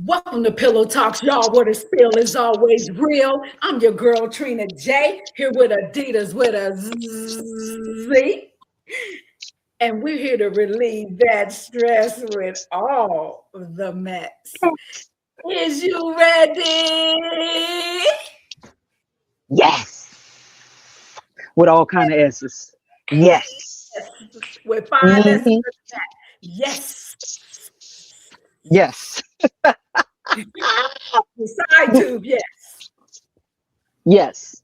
Welcome to Pillow Talks, y'all, where the spill is always real. I'm your girl, Trina J, here with Adidas with a Z. And we're here to relieve that stress with all the mess. Is you ready? Yes. With all kind of S's. Yes. With 5 S's hmm in that. Yes. Yes. The side tube, yes. Yes.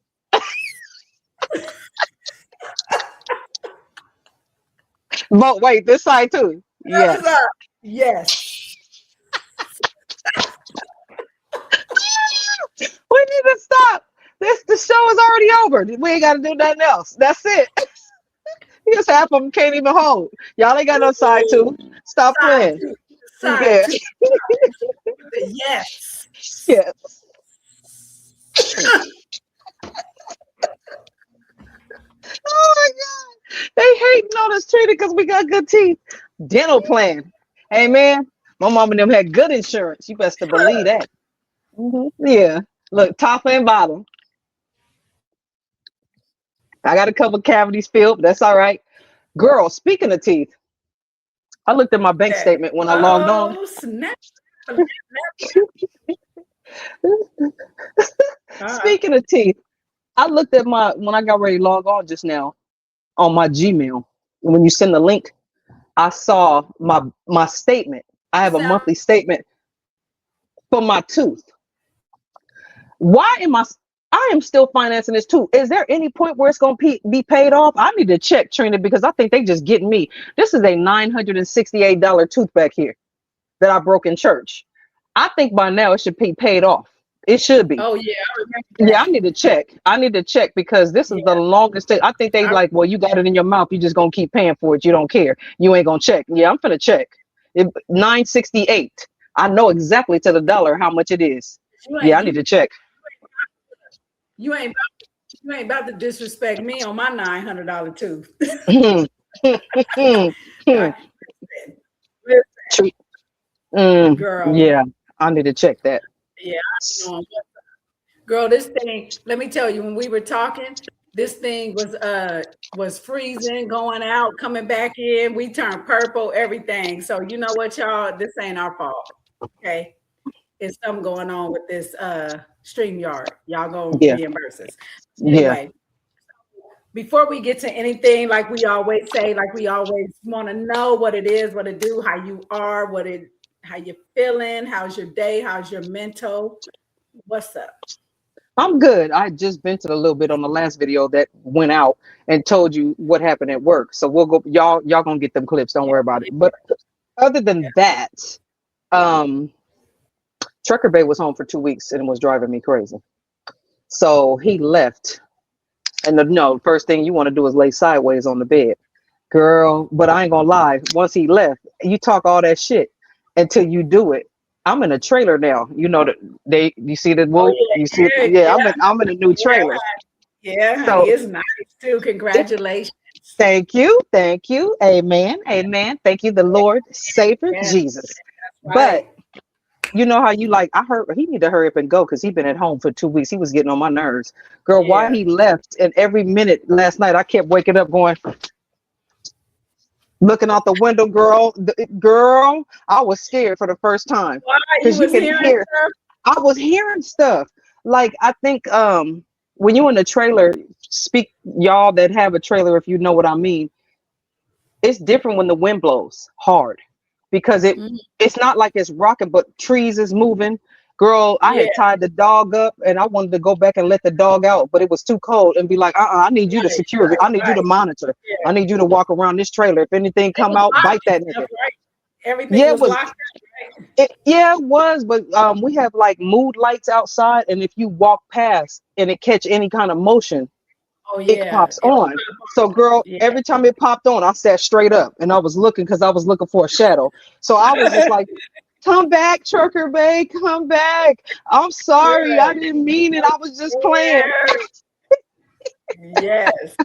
But wait, this side too. Thumbs Yes. up. Yes. We need to stop. The show is already over. We ain't got to do nothing else. That's it. Because half of them can't even hold. Y'all ain't got no side two. Stop Side playing. tube. Side Yeah. tube. Yes. Yeah. Oh my God. They hating on us, Trina, because we got good teeth. Dental plan. Hey man, my mom and them had good insurance. You best to believe that. Yeah. Look, top and bottom. I got a couple cavities filled, but that's all right. Girl, speaking of teeth, I looked at my bank Yes. statement when I logged on. Oh, snap. Uh, Speaking of teeth, I looked at my when I got ready to log on just now on my Gmail. When you send the link, I saw my statement. I have a sound monthly statement for my tooth. Why am I am still financing this too. Is there any point where it's going to be paid off? I need to check, Trina, because I think they just getting me. This is a $968 tooth back here that I broke in church. I think by now it should be paid off. It should be. oh, yeah, I remember Yeah, that. I need to check. I need to check because this is Yeah, the longest thing. I think they I, like, well, you got it in your mouth. You just gonna keep paying for it. You don't care. You ain't gonna check. Yeah, I'm gonna check. 968. I know exactly to the dollar how much it is. you Yeah, ain't I you need to check. you ain't you ain't about to disrespect me on my $900 tooth. I, listen, girl. Yeah, I need to check that. Yeah, I know. Girl, this thing, let me tell you, when we were talking, this thing was freezing, going out, coming back in. We turned purple, everything. So you know what, y'all? This ain't our fault. Okay. It's something going on with this StreamYard. Y'all go Yeah, reimburse us. yeah. Anyway, before we get to anything, like we always say, like we always want to know what it is, what it do, how you are, how you feeling, how's your day, how's your mental, what's up? I'm good. I just vented a little bit on the last video that went out and told you what happened at work. So we'll go. Y'all gonna get them clips. Don't worry about it. But other than that, um, Trucker Bay was home for 2 weeks and it was driving me crazy. So he left, and no, first thing you want to do is lay sideways on the bed, girl. But I ain't gonna lie. Once he left, you talk all that shit until you do it. I'm in a trailer now. You know that you see the Oh whoop. You see, yeah, yeah. yeah, I'm in a new yeah, trailer. yeah, honey. So It's nice too. Congratulations. thank you, amen, amen. Thank you, the Lord, Savior Yeah, Jesus. But right. you know how you like, I heard he need to hurry up and go because he been at home for 2 weeks. He was getting on my nerves. Girl, why Yeah. he left, and every minute last night I kept waking up going, looking out the window, girl, I was scared for the first time. Why you Because you was can hearing hear, stuff? I was hearing stuff. Like I think when you in a trailer, speak y'all that have a trailer, if you know what I mean, it's different when the wind blows hard because Mhm. it's not like it's rocking, but trees is moving. Girl, I Yeah, had tied the dog up and I wanted to go back and let the dog out, but it was too cold and be like, I need you to right, secure it. I need you to right. monitor. Yeah. I need you to walk around this trailer. If anything It come was out, locked bite that and stuff, nigga. right? Everything Yeah, it was was locked up, right? yeah, it was, but we have like mood lights outside, and if you walk past and it catch any kind of motion, Oh it yeah. pops It was on. So, girl, yeah. every time it popped on, I sat straight up and I was looking because I was looking for a shadow. So I was just like, come back, Trucker Bay, come back. I'm sorry. I Right. didn't mean it. No I was just playing. care. Yes.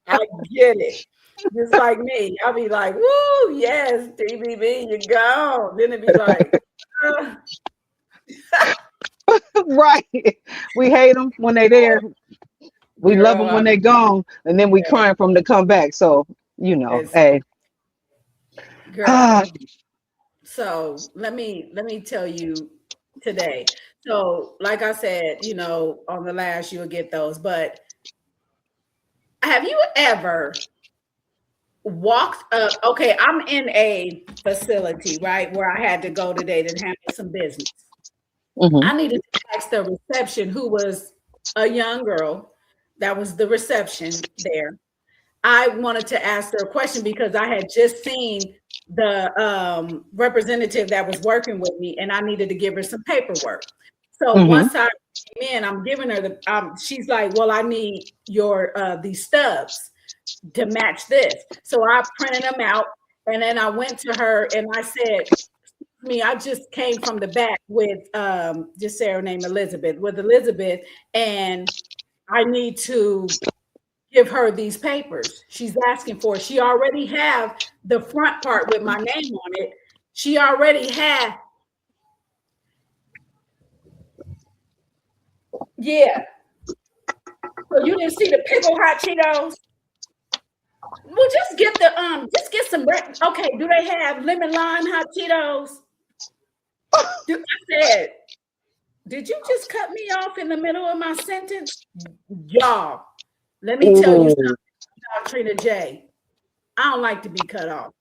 I get it. Just like me. I'll be like, woo, yes, TBB, you gone. Then it'd be like, uh, Right. We hate them when they there. We love girl, them when they gone, and then we crying for them to come back. So it's hey, girl. So let me tell you today. So, like I said, on the last you'll get those, but have you ever walked up? Okay, I'm in a facility, right, where I had to go today to handle some business. hmm I needed to ask the reception, who was a young girl, that was the reception there. I wanted to ask her a question because I had just seen the representative that was working with me, and I needed to give her some paperwork. So hmm once I came in, I'm giving her the. She's like, "Well, I need your these stubs to match this." So I printed them out, and then I went to her and I said, "Me, I just came from the back with just say her name Elizabeth, with Elizabeth, and I need to give her these papers she's asking for. She already have the front part with my name on it. She already had, yeah. So you didn't see the pickle hot Cheetos? Well, just get some. Okay, do they have lemon lime hot Cheetos? I said, did you just cut me off in the middle of my sentence, y'all? Let me tell you Ooh. something about Trina J. I don't like to be cut off,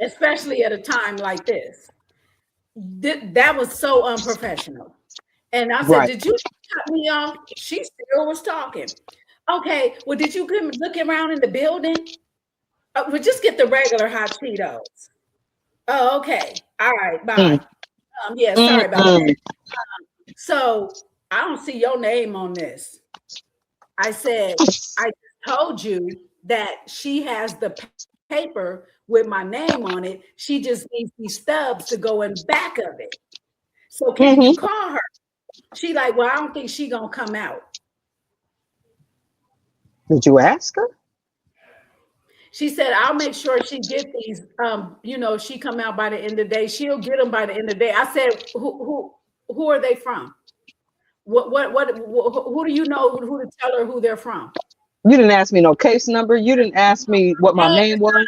especially at a time like this. That was so unprofessional. And I said, Right. "Did you cut me off?" She still was talking. Okay, well, did you come look around in the building? Well, just get the regular hot Cheetos. Oh, okay. All right, Mm, bye. Yeah, sorry about that. mm-mm. So I don't see your name on this. I said, I just told you that she has the paper with my name on it. She just needs these stubs to go in back of it. So can you hmm call her? She like, well, I don't think she gonna come out. Did you ask her? She said, I'll make sure she get these. She come out by the end of the day. She'll get them by the end of the day. I said, who are they from? Who do you know who to tell her who they're from? You didn't ask me no case number. You didn't ask me what my Name, name was.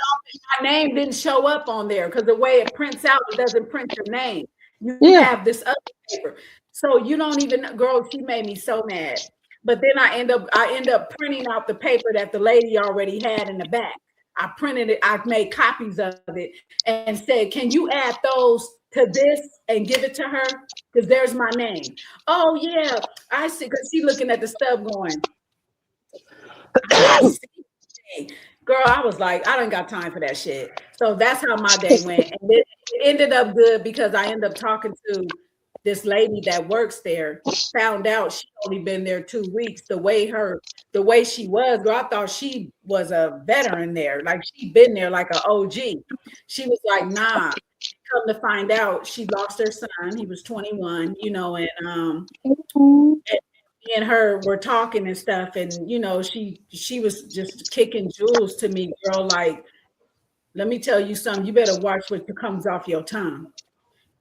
my name didn't show up on there because the way it prints out, it doesn't print your name. You Yeah. have this other paper. So you don't even, girl, she made me so mad. But then I end up printing out the paper that the lady already had in the back. I printed it, I made copies of it and said, can you add those to this and give it to her? Because there's my name. Oh yeah, I see, because she looking at the stub going, I see. Girl, I was like, I don't got time for that shit. So that's how my day went. And it ended up good because I ended up talking to this lady that works there, found out she only been there 2 weeks. The way she was, girl, I thought she was a veteran there. Like she'd been there like an OG. She was like, nah. Come to find out, she lost her son. He was 21, Mhm. and me and her were talking and stuff, and she was just kicking jewels to me, girl. Like, let me tell you something. You better watch what comes off your tongue.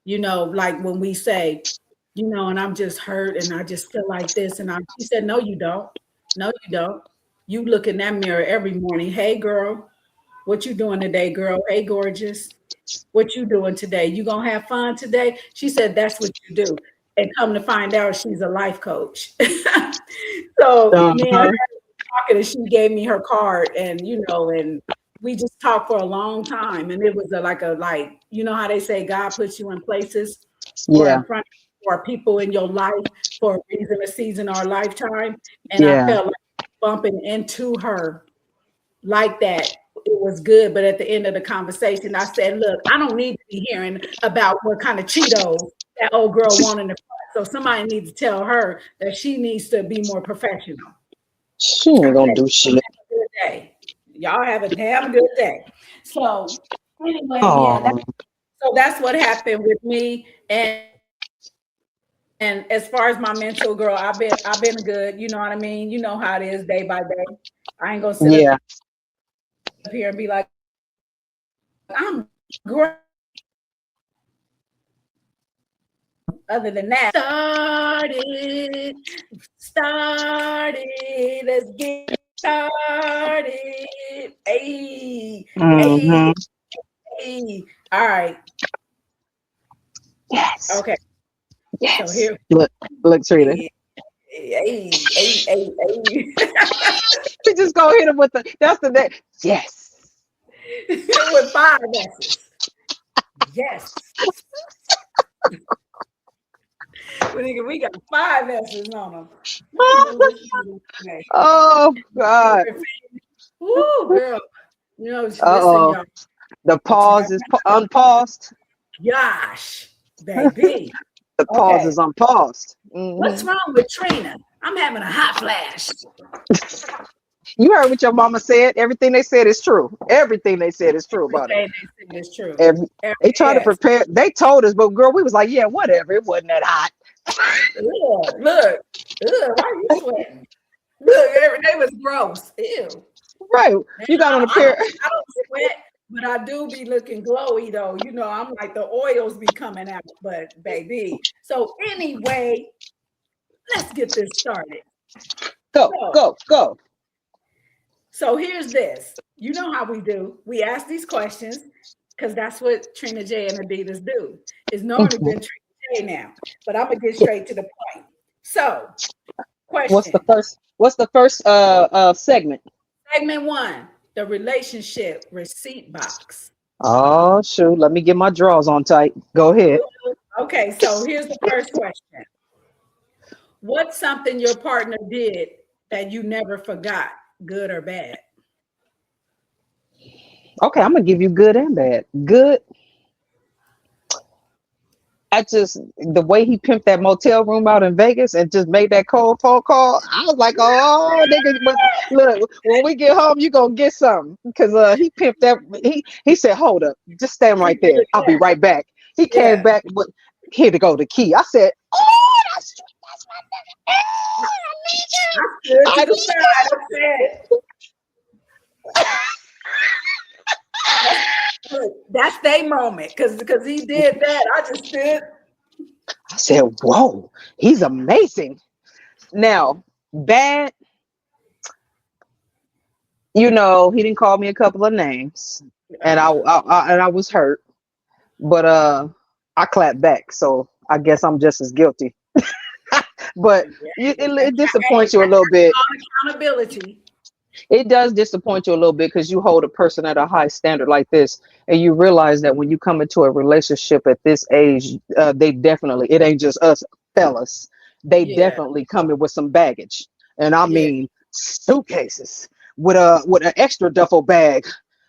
Like when we say, and I'm just hurt, and I just feel like this, and she said, no, you don't. No, you don't. You look in that mirror every morning. Hey, girl, what you doing today, girl? Hey, gorgeous. What you doing today? You gonna have fun today? She said, that's what you do. And come to find out, she's a life coach. So me and her Uh-huh. talking, and she gave me her card, and we just talked for a long time. And it was like, how they say God puts you in places or Yeah. in front or people in your life for a reason, a season, or a lifetime. And I Yeah. felt like bumping into her like that. It was good, but at the end of the conversation, I said, "Look, I don't need to be hearing about what kind of Cheetos that old girl wanted in the front. So somebody needs to tell her that she needs to be more professional." She ain't Okay, gonna do shit. good day. Y'all have a damn good day. So anyway, yeah. Oh, So that's what happened with me. And as far as my mental, girl, I've been good. You know what I mean? You know how it is day by day. I ain't gonna sit up yeah. here and be like, I'm great. other than that, started. Let's get started. Hey, hey, Mm-hmm. hey. All right. Yes. Okay. So Yes. here, Look, Trina. hey, hey, hey, hey, hey. We just go hit him with the. That's the next. Yes. With five S's. Yes. We got five S's on them. Let me move this way. Oh God. Woo, girl. You know, Uh listen, oh. y'all. The The time, pause is unpaused. gosh, baby. The pause Okay. is unpaused. What's wrong with Trina? I'm having a hot flash. You heard what your mama said. Everything they said is true. Everything they said is true about it. Everything they said is true. Every, they tried to Yes. prepare. They told us, but girl, we was like, yeah, whatever. It wasn't that hot. Look. Ugh, why are you sweating? Look, every day was gross. Ew. Right. Man, You got on a pair. I don't sweat, but I do be looking glowy though. You know, I'm like the oils be coming out, but baby. So anyway, let's get this started. Go, So, go, go. so here's this. You know how we do. We ask these questions because that's what Trina J and Adidas do. It's normally Mhm. been Trina J now, but I'm gonna get straight to the point. So, What's the question. first? What's the first segment? Segment one, the relationship receipt box. Oh shoot, let me get my drawers on tight. Go ahead. Okay, so here's the first question. What's something your partner did that you never forgot, good or bad? Okay, I'm gonna give you good and bad. Good. I just the way he pimped that motel room out in Vegas and just made that cold phone call. I was like, oh nigga, but look, when we get home, you gonna get something. Cause he pimped that he said, hold up, just stand He right did there. I'll be that. right back. He came Yeah. back with here to go the key. I said, oh that's my nigga. I stood I to need the you. side. I said, that's look, that's their moment. Cause he did that. I just stood. I said, whoa, he's amazing. Now, bad, he didn't call me a couple of names, and I was hurt, but I clapped back, so I guess I'm just as guilty. But it Hey, disappoints you a that's little bit. called accountability. It does disappoint you a little bit because you hold a person at a high standard like this, and you realize that when you come into a relationship at this age, they definitely it ain't just us fellas. They Yeah, definitely coming with some baggage, and I yeah, mean suitcases with an extra duffel bag,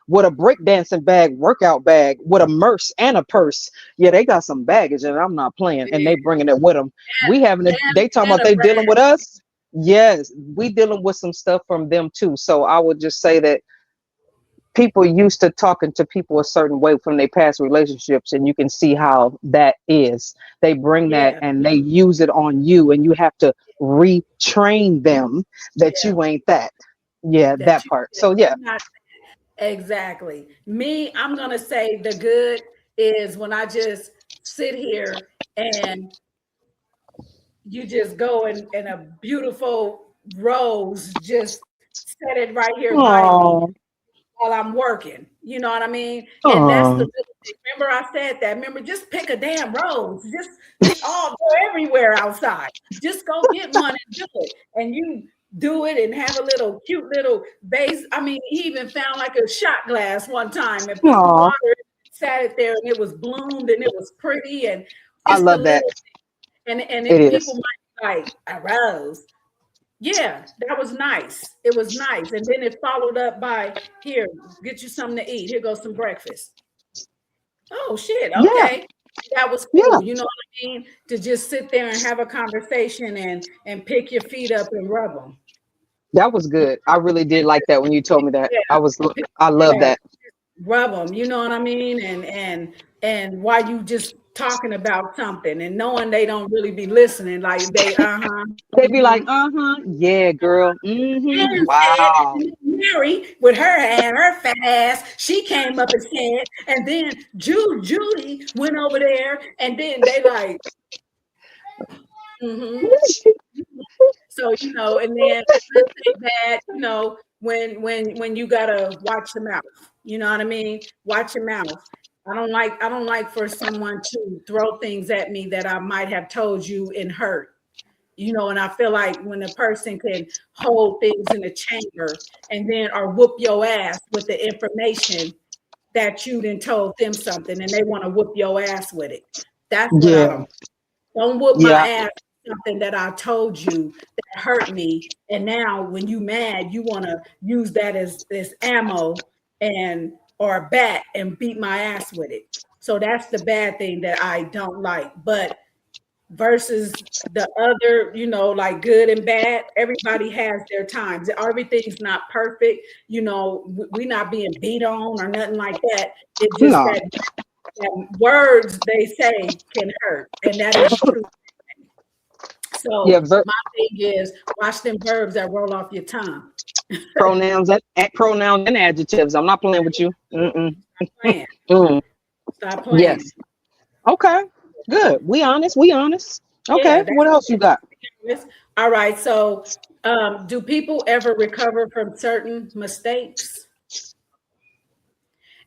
with a breakdancing bag, workout bag, with a merce and a purse. Yeah, they got some baggage, and I'm not playing. And yeah. they bringing it with them. We having it. They talking And about a they dealing brand. with us. Yes, we dealing with some stuff from them too. So I would just say that people used to talking to people a certain way from their past relationships, and you can see how that is. They bring that Yeah, and they use it on you, and you have to retrain them that yeah. you ain't that. Yeah, That that you part. that So yeah. you not exactly. Me, I'm gonna say the good is when I just sit here and you just go and a beautiful rose just set it right here by me Oh, while I'm working. You know what I mean? And that's the oh, little thing. Remember I said that. Remember, just pick a damn rose. Just all go everywhere outside. Just go get one and do it. And you do it and have a little cute little vase. I mean, he even found like a shot glass one time and put the oh. water, sat it there, and it was bloomed and it was pretty. And I it's the love that. little and It then people is. might be like a rose. Yeah, that was nice. It was nice. And then it followed up by here, get you something to eat. Here goes some breakfast. Oh shit. Yeah, Okay. That was yeah. cool. You know what I mean? To just sit there and have a conversation and pick your feet up and rub them. That was good. I really did like that when you told me that. Yeah, I love yeah, that. rub them. You know what I mean? And while you just talking about something and knowing they don't really be listening, like they They be like, mm-hmm. uh-huh, yeah, girl. Mm-hmm. And said, Wow. and then Mary, with her and her fat ass, she came up and said, and then Judy went over there, and then they like, Mm-hmm. So, and then let's say that, when you gotta watch your mouth. You know what I mean? Watch your mouth. I don't like for someone to throw things at me that I might have told you and hurt. And I feel like when a person can hold things in a chamber and then or whoop your ass with the information that you then told them something and they want to whoop your ass with it. That's what I Yeah, don't whoop my yeah, ass with something that I told you that hurt me. And now when you mad, you want to use that as ammo and or a bat and beat my ass with it. So that's the bad thing that I don't like. But versus the other, like good and bad, everybody has their times. Everything's not perfect. We not being beat on or nothing like that. It's just no, that words they say can hurt, and that is a true. yeah. So my thing is watch them verbs that roll off your tongue. Pronouns and adjectives. I'm not playing with you. Mm-mm. Stop playing. Mm. Stop playing. Yes. Okay. Good. We honest. We honest. Yeah, Okay. What else you got? that's all right. So, do people ever recover from certain mistakes?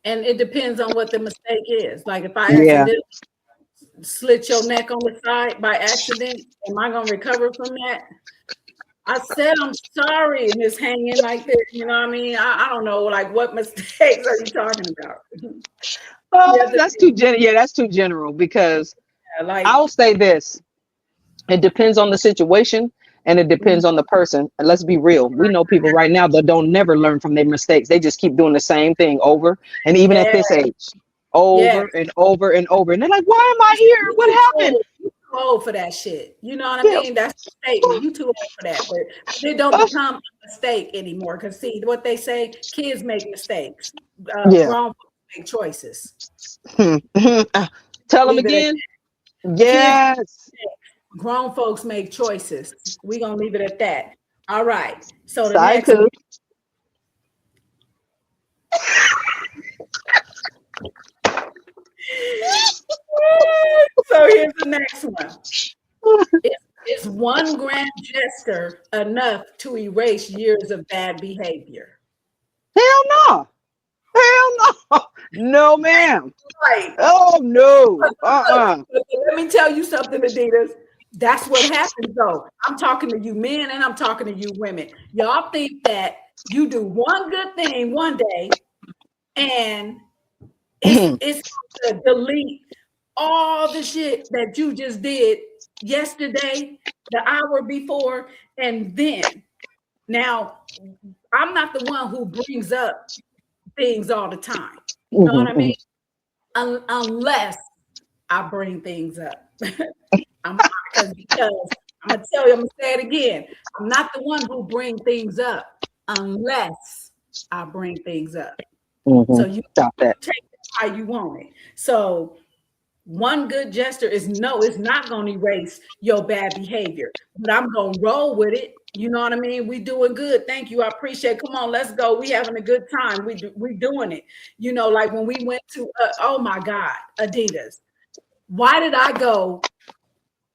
And it depends on what the mistake is. Like if I Yeah. accidentally slit your neck on the side by accident, am I gonna recover from that? I said I'm sorry, and it's hanging like this. You know what I mean? I don't know. Like, what mistakes are you talking about? You have to, That's too Yeah, that's too general because like, I'll say this. It depends on the situation and it mhm. depends on the person. And let's be real. We know people right now that don't never learn from their mistakes. They just keep doing the same thing over. And even at Yeah, this age, yeah. over and over and over. And they're like, why am I here? You What too happened? old. You too old for that shit. You know what I Yeah. mean? That's the statement. You too old for that. But it don't become a mistake anymore. Because see what they say, kids make mistakes. Yeah. Grown folks make choices. Tell them Leave it at again. kids. Yes. Grown folks make choices. We're gonna leave it at that. All right. So the next Psycho. so here's the next one. Is one grand gesture enough to erase years of bad behavior? Hell no. Hell no. No, ma'am. Right. Oh no. Uh-uh. Let me tell you something, Adidas. That's what happens, though. I'm talking to you men and I'm talking to you women. Y'all think that you do one good thing one day and it's going to delete all the shit that you just did yesterday, the hour before, and then. Now, I'm not the one who brings up things all the time. You know what I mean? Unless I bring things up. Because I'm gonna tell you, I'm gonna say it again. I'm not the one who bring things up unless I bring things up. So you Stop that. take it how you want it. So one good gesture is no, it's not going to erase your bad behavior, but I'm going to roll with it. You know what I mean? We doing good. Thank you. I appreciate it. Come on, let's go. We having a good time. We doing it. Like when we went to, oh my God, Adidas. Why did I go?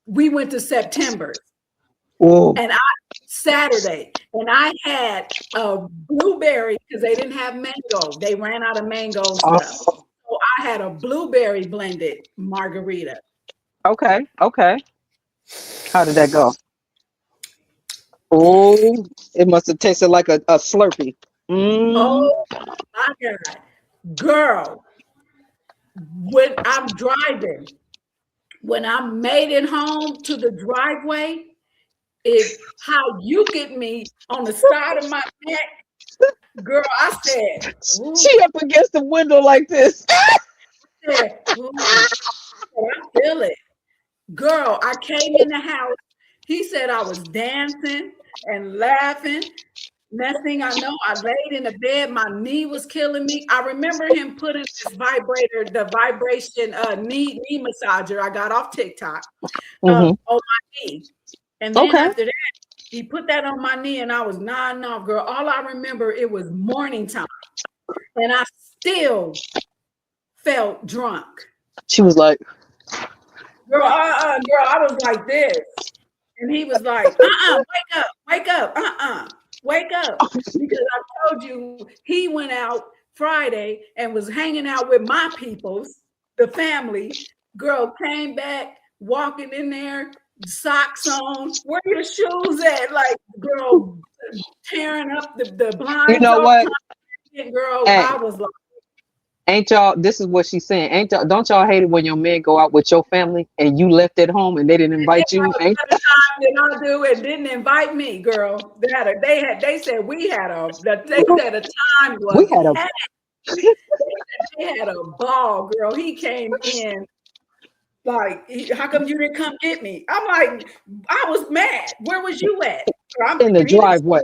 We went to September Oh. and Saturday, and I had a blueberry because they didn't have mango. They ran out of mango stuff. Oh. So I had a blueberry blended margarita. Okay. Okay. How did that go? Oh, it must have tasted like a Slurpee. Mm. Oh my God. Girl, when I'm driving, when I made it home to the driveway, is how you get me on the side of my neck. Girl, I said, ooh, She up against the window like this. ooh, I feel it. Girl, I came in the house. He said I was dancing and laughing. Next thing I know, I laid in the bed. My knee was killing me. I remember him putting this vibrator, the vibration knee massager I got off TikTok on my knee. And then Okay. after that, he put that on my knee and I was nodding off, girl. All I remember, it was morning time. And I still felt drunk. She was like, Girl, girl, I was like this. And he was like, wake up, wake up. Because I told you he went out Friday and was hanging out with my peoples, the family. Girl came back, walking in there, socks on. Where your shoes at? Like, girl, tearing up the You blinds know off. what? Girl, Hey, I was like, ain't y'all, this is what she's saying. Ain't y'all, don't y'all hate it when your men go out with your family and you left at home and they didn't and they invite you? Ain't had a time than I do and didn't invite me, girl. They said we had they said the time we was had a packed. They had a ball, girl. He came in like, how come you didn't come get me? I'm like, I was mad. Where was you at? Girl, I'm in the thinking he was driveway.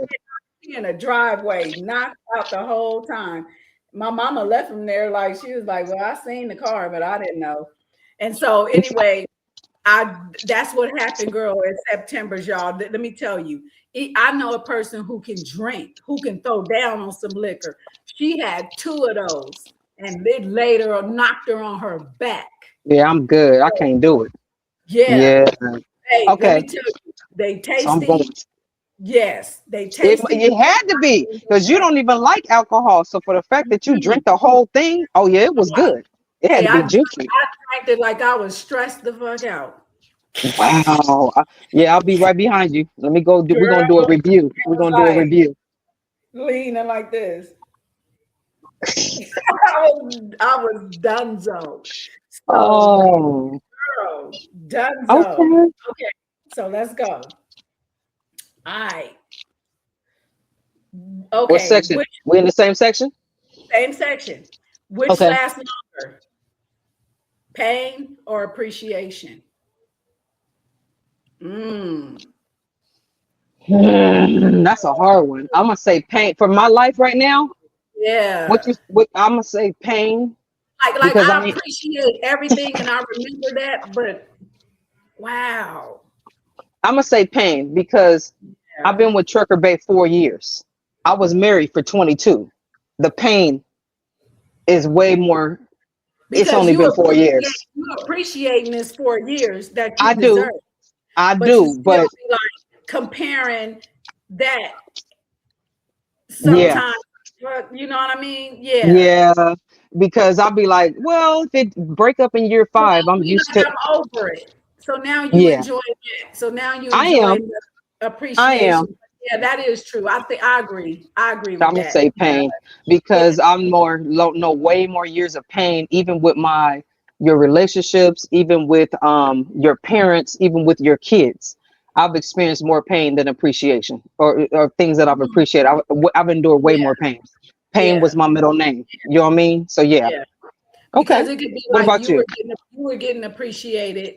in a driveway, knocked out the whole time. My mama left him there, like she was like, well, I seen the car, but I didn't know. And so anyway, that's what happened, girl, in September, y'all. Let me tell you. I know a person who can drink, who can throw down on some liquor. She had two of those, and it laid her or knocked her on her back. Yeah, I'm good. I can't do it. Yeah. Yeah. Hey, let Okay. me tell you, they So I'm going. tasty. Yes, they It tasty. had to be because you don't even like alcohol. So for the fact that you drink the whole thing, oh yeah, it was good. It had Hey, to be juicy. I drank it like I was stressed the fuck out. Wow. Yeah, I'll be right behind you. Let me go. We're Girl, gonna do a review. it We're was gonna do a like review. leaning like this. I was donezo. So, Oh, girl, donezo. okay. Okay, so let's go. All right. What Okay, section? which We in the same section? same section? Which Okay. lasts longer, pain or appreciation? Mm, That's a hard one. I'm gonna say pain for my life right now. yeah. What I'm gonna say pain Like because I I mean appreciate everything and I remember that, but wow. I'm gonna say pain because I've Yeah. been with Trucker Bay 4 years. I was married for 22. The pain is way more. It's Because only been 4 years. you appreciating this 4 years that you I deserve, do, I but you do, still but be like comparing that yeah, sometimes. You know what I mean? Yeah. yeah, because I'll be like, well, if it break up in year Well, 5, I'm used to. I'm over it. So now you Yeah, enjoy it. So now you I enjoy am, the I appreciation. am. Yeah, that is true. I think I agree. I agree I'm with gonna that. say pain Yeah. because I'm more no way more years of pain, even with your relationships, even with your parents, even with your kids. I've experienced more pain than appreciation, or things that I've appreciated. I've endured way Yeah. more pain. Pain was Yeah. my middle name. You know what I mean? So yeah. Yeah. Okay. Because it could be What like about you? you were getting appreciated.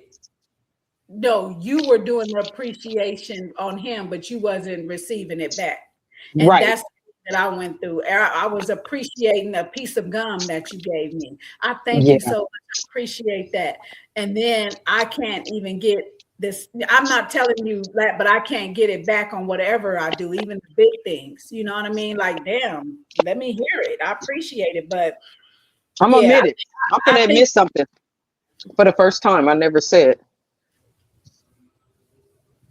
No, you were doing the appreciation on him, but you wasn't receiving it back. And Right. that's that I went through. I was appreciating a piece of gum that you gave me. I thank you Yeah. so much. I appreciate that. And then I can't even get this. I'm not telling you that, but I can't get it back on whatever I do, even the big things. You know what I mean? Like, damn, let me hear it. I appreciate it. But I'm gonna yeah, admit it. I'm I gonna think admit something for the first time. I never said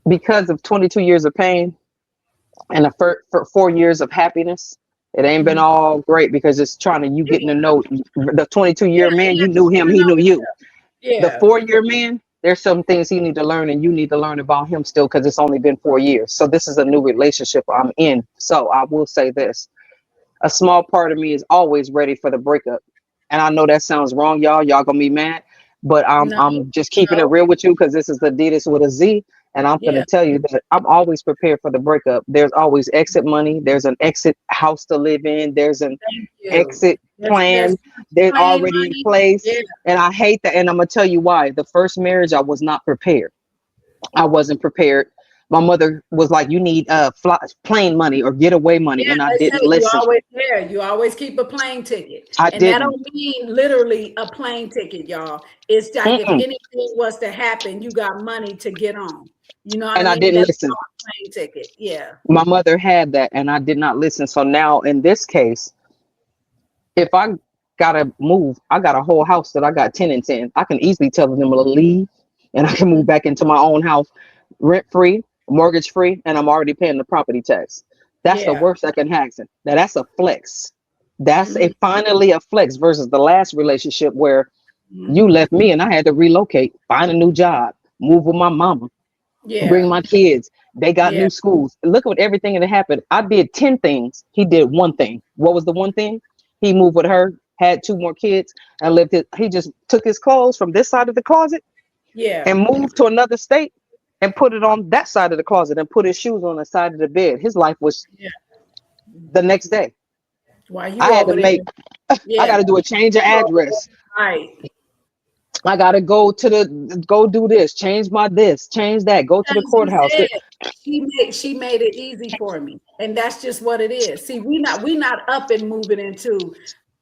because of 22 years of pain and for 4 years of happiness. It ain't been mhm. all great because it's trying to you getting to know the 22 Yeah, year man. yeah, You knew him, you he know, knew you. The yeah. 4 year man, there's some things he need to learn, and you need to learn about him still because it's only been 4 years. So this is a new relationship I'm in. So I will say this: a small part of me is always ready for the breakup. And I know that sounds wrong, y'all. Y'all gonna be mad, but No, I'm just keeping it no, real with you because this is Adidas with a Z, and I'm gonna yeah. tell you that I'm always prepared for the breakup. There's always exit money. There's an exit house to live in. There's an Thank you. exit There's plan. They're plain already in money. place, Yeah, and I hate that. And I'm gonna tell you why. The first marriage, I was not prepared. I wasn't prepared. My mother was like, "You need plane money or getaway money," yeah. and I They didn't say you listen. always there. You always keep a plane ticket, I and that didn't. don't mean literally a plane ticket, y'all. It's like if Mm-mm. anything was to happen, you got money to get on. You know what I And I mean? didn't That's listen. called a plane ticket. Yeah. My mother had that, and I did not listen. So now, in this case, if I gotta move, I got a whole house that I got tenants in. I can easily tell them to leave and I can move back into my own house, rent free, mortgage free, and I'm already paying the property tax. That's the Yeah. worst that can happen. Now that's a flex. That's a Hmm. finally a flex versus the last relationship where you Hmm. left me and I had to relocate, find a new job, move with my mama, bring Yeah. my kids. They got Yeah. new schools. Look at everything that happened. I did 10 things. He did one thing. What was the one thing? He moved with her, had two more kids, and lived it. He just took his clothes from this side of the closet Yeah. and moved to another state and put it on that side of the closet and put his shoes on the side of the bed. His life was Yeah. the next day. While you I had to over there. make, I got Yeah. to do a change of You over there. address. Right. I got to go do this, change my this, change that, go to the Because you courthouse. said she made it easy for me, and that's just what it is. See, we not up and moving into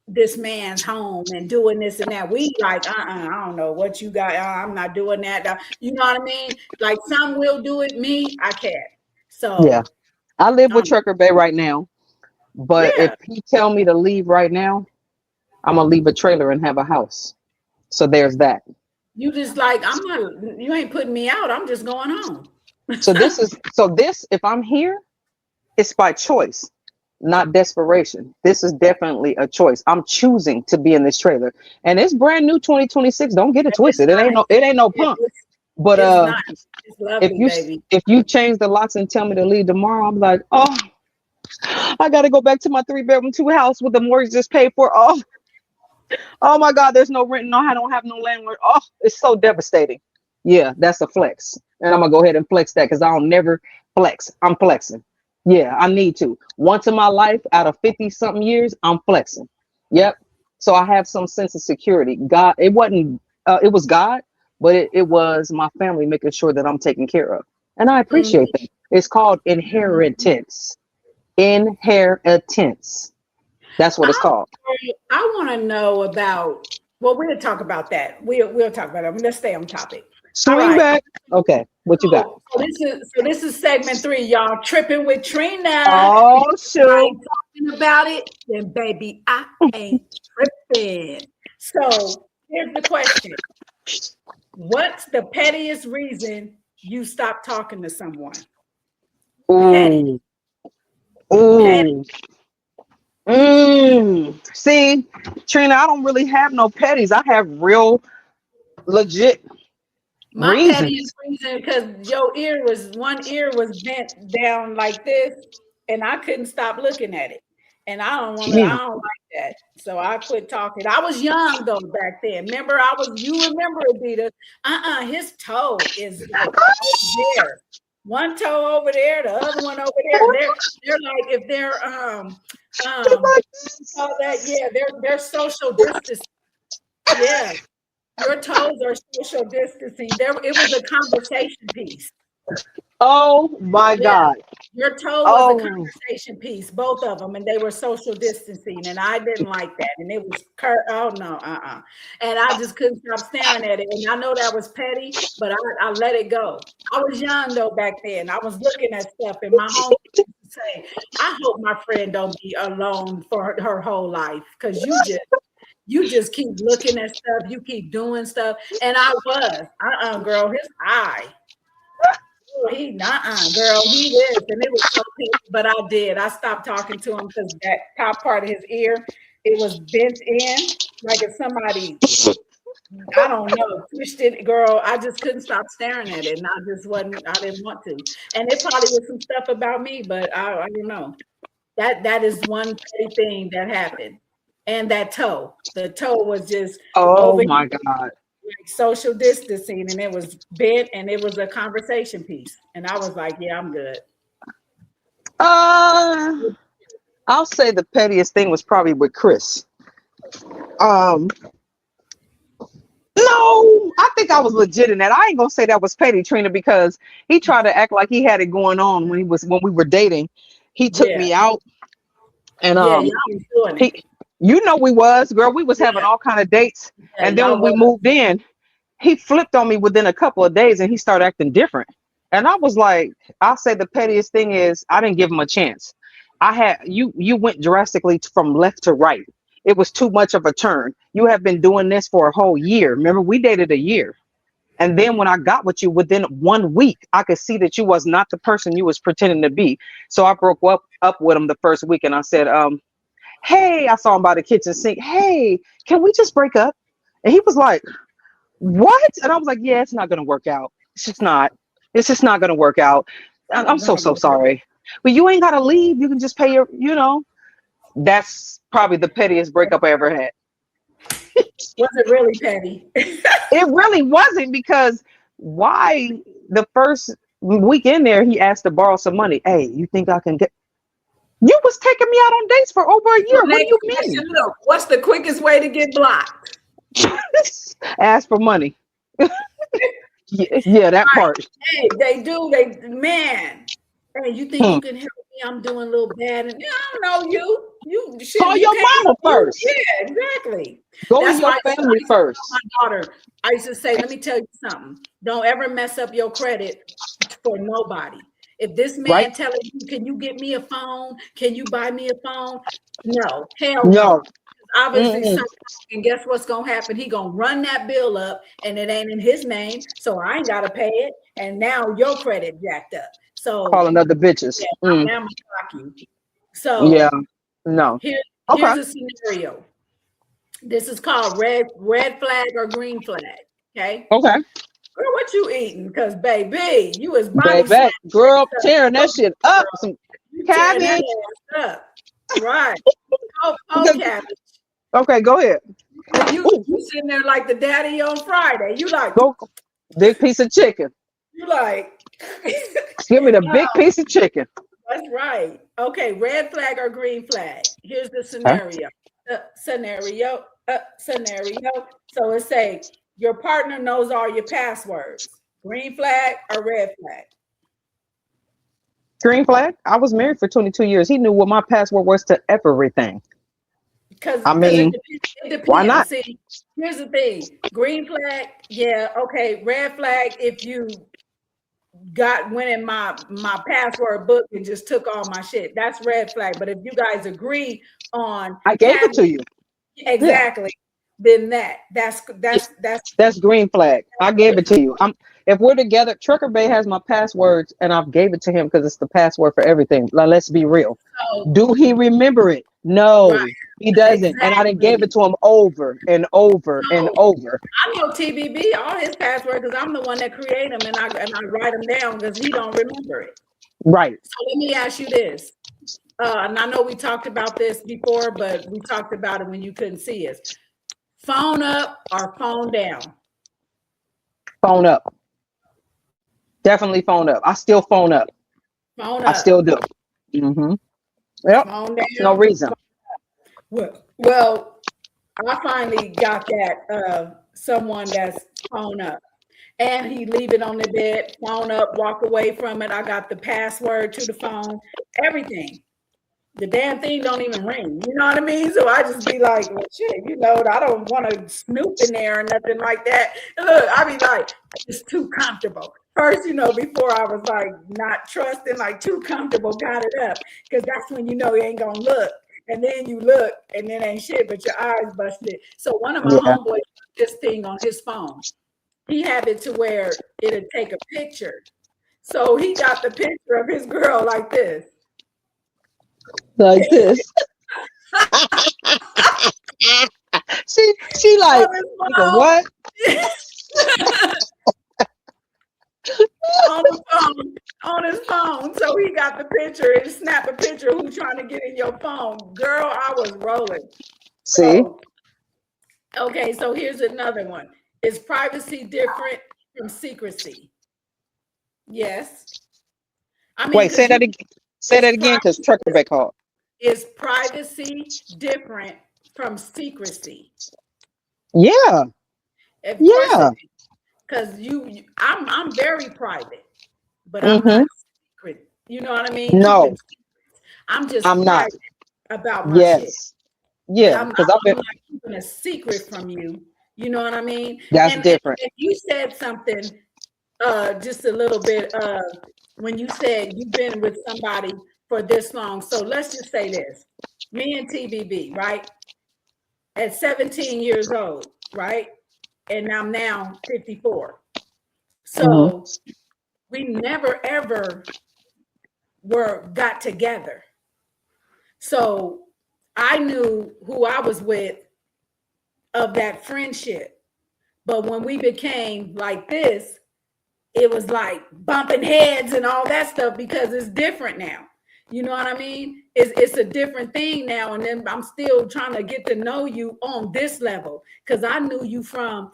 this man's home and doing this and that. We like, I don't know what you got. I'm not doing that. You know what I mean? Like some will do it. Me, I can't. Yeah. So, I live with um, Trucker Bay right now, but if yeah, he tell me to leave right now, I'm gonna leave a trailer and have a house. So there's that. you just like I'm not. You ain't putting me out. I'm just going home. So this if I'm here, it's by choice, not desperation. This is definitely a choice. I'm choosing to be in this trailer. And it's brand new 2026. Don't get it It's twisted. nice. It ain't no It- pump. It's But it's nice. It's if lovely, you baby. if you change the locks and tell me to leave tomorrow, I'm like, oh, I gotta go back to my 3 bedroom, two house with the mortgage just paid for. Oh my God, there's no rent. No, I don't have no landlord. Oh, it's so devastating. Yeah, that's a flex. And I'm gonna go ahead and flex that because I don't never flex. I'm flexing. Yeah, I need to. Once in my life, out of 50 something years, I'm flexing. Yep. So I have some sense of security. God, it wasn't, it was God, but it was my family making sure that I'm taken care of. And I appreciate Mhm. that. It's called inheritance. Inheritance. That's what it's I called. I want to know about. Well, we'll talk about that. We'll talk about that. Let's stay on topic. All Swing right. back. Okay, what you got? So this is segment 3. Y'all tripping with Trina. If Oh I shoot. ain't talking about it, then baby, I ain't tripping. So here's the question: what's the pettiest reason you stop talking to someone? Petty, Ooh. petty. Ooh. See, Trina, I don't really have no petties. I have real legit My pettiest reasons. reason, because your one ear was bent down like this, and I couldn't stop looking at it. And I Gee. don't like that. So I quit talking. I was young though back then. Remember, you remember Adita. His toe is like over there. One toe over there, the other one over there. They're like if they're what you call that? Yeah, they're social distance. Yeah. Your toes are social distancing. It was a conversation piece. Oh my Yeah. God. Your toe was a Oh. conversation piece, both of them, and they were social distancing, and I didn't like that. And it was oh no, and I just couldn't stop staring at it. And I know that was petty, but I let it go. I was young though back then. I was looking at stuff, and my home used to say, "I hope my friend don't be alone for her whole life, because you just keep looking at stuff, you keep doing stuff." And I was, girl, his eye. Oh, girl, he is. And it was so petty, but I did. I stopped talking to him because that top part of his ear, it was bent in. Like if somebody, I don't know, twisted, girl, I just couldn't stop staring at it. And I didn't want to. And it probably was some stuff about me, but I don't know. That is one petty thing that happened. And that toe. The toe was just Oh over my here, God. like social distancing, and it was bent and it was a conversation piece. And I was like, yeah, I'm good. Uh, I'll say the pettiest thing was probably with Chris. Um, no, I think I was legit in that. I ain't gonna say that was petty, Trina, because he tried to act like he had it going on when we were dating. He took Yeah. me out and Yeah, y'all was doing it. he we was girl, we was having Yeah, all kind of dates. yeah, And then y'all when we was. moved in, he flipped on me within a couple of days and he started acting different. And I was like, I'll say the pettiest thing is I didn't give him a chance. I had you went drastically from left to right. It was too much of a turn. You have been doing this for a whole year. Remember, we dated a year. And then when I got with you, within 1 week, I could see that you was not the person you was pretending to be. So I broke up with him the first week, and I said, hey, I saw him by the kitchen sink. Hey, can we just break up? And he was like, what? And I was like, yeah, it's not gonna work out. It's just not. It's just not gonna work out. I'm so sorry. But you ain't gotta leave. You can just pay your. That's probably the pettiest breakup I ever had. Was it really petty? It really wasn't, because why the first week in there he asked to borrow some money. Hey, you think I can get? You was taking me out on dates for over a So year. What do next you mean? question, look, what's the quickest way to get blocked? Ask for money. Yeah, that part. Hey, they do. Man. Hey, you think you can help me? I'm doing a little bad, and I don't know you. You Call you your can't. mama first. Yeah, exactly. Go to That's your why I family used to first. tell my daughter. I used to say, let me tell you something. Don't ever mess up your credit for nobody. If this Right? man telling you, can you get me a phone? Can you buy me a phone? No, hell No. no. Obviously, Mm-mm. and guess what's gonna happen? He gonna run that bill up, and it ain't in his name, so I ain't gotta pay it. And now your credit jacked up. So Calling other bitches. yeah, Mm. now I'm gonna block you. Yeah. So No. here's Okay. a scenario. This is called red flag or green flag. Okay. Okay. Girl, what you eating? Because baby, you was body Baby, slamming girl, stuff. tearing that shit up. Some You tearing that cabbage. ass up. Right. Oh, Okay, cabbage. okay, go ahead. And you Ooh, sitting there like the daddy on Friday. go. Big piece of chicken. You like Give me the big piece of chicken. that's right. Okay, red flag or green flag. Here's the Huh? scenario. Scenario. So it say your partner knows all your passwords. Green flag or red flag? Green flag. I was married for 22 years. He knew what my password was to everything. Because I it mean, depends. It why depends. not? See, here's the thing. Green flag, yeah, okay. Red flag if you went in my password book and just took all my shit. That's red flag. But if you guys agree on I gave it cabinet, to you. Yeah, exactly, then that's that's green flag. I gave it to you. If we're together, Trucker Bay has my passwords, and I've gave it to him because it's the password for everything. Now, let's be real. so Do he remember it? right, No, he doesn't. And I didn't gave exactly. it to him over and over and So over. I know TBB all his password because I'm the one that create them and I write them down because he don't remember it. Right. So let me ask you this. And I know we talked about this before, but we talked about it when you couldn't see us. Phone up or phone down? Phone up. Definitely phone up. I still phone up. Phone I still up. do. Mm-hmm. Yep. Phone No down. reason. Well, I finally got that someone that's phone up. And he leave it on the bed, phone up, walk away from it. I got the password to the phone, everything. The damn thing don't even ring. You know what I mean? So I just be like, well, shit, I don't want to snoop in there or nothing like that. And look, I be like, it's too comfortable. First, before I was like not trusting, like too comfortable, got it up. Because that's when you ain't gonna look. And then you look and then ain't shit, but your eyes busted. So one of my Yeah. homeboys put this thing on his phone. He had it to where it'd take a picture. So he got the picture of his girl like this. Like this. She like, On his nigga, phone. what? on the phone, on his phone. So he got the picture and snap a picture of who's trying to get in your phone. Girl, I was rolling. See? So, okay, so here's another one. Is privacy different from secrecy? Yes. I mean, Wait, because you say is that again, because Trucker Bay called. is privacy different from secrecy? Yeah. Of course Yeah. it is. Because I'm very private, but I'm Mm-hmm. not secret. You know what I mean? No, I'm just I'm not. private about my shit. Yes. Yeah. I'm, Because I've I'm been, not keeping a secret from you. You know what I mean? that's different. And you said something just a little bit when you said you've been with somebody for this long. So let's just say this. Me and TBB, right? At 17 years old, right? And I'm now 54. Hmm. So we never ever were got together. So I knew who I was with of that friendship. But when we became like this, it was like bumping heads and all that stuff because it's different now. You know what I mean? It's a different thing now. And then I'm still trying to get to know you on this level because I knew you from,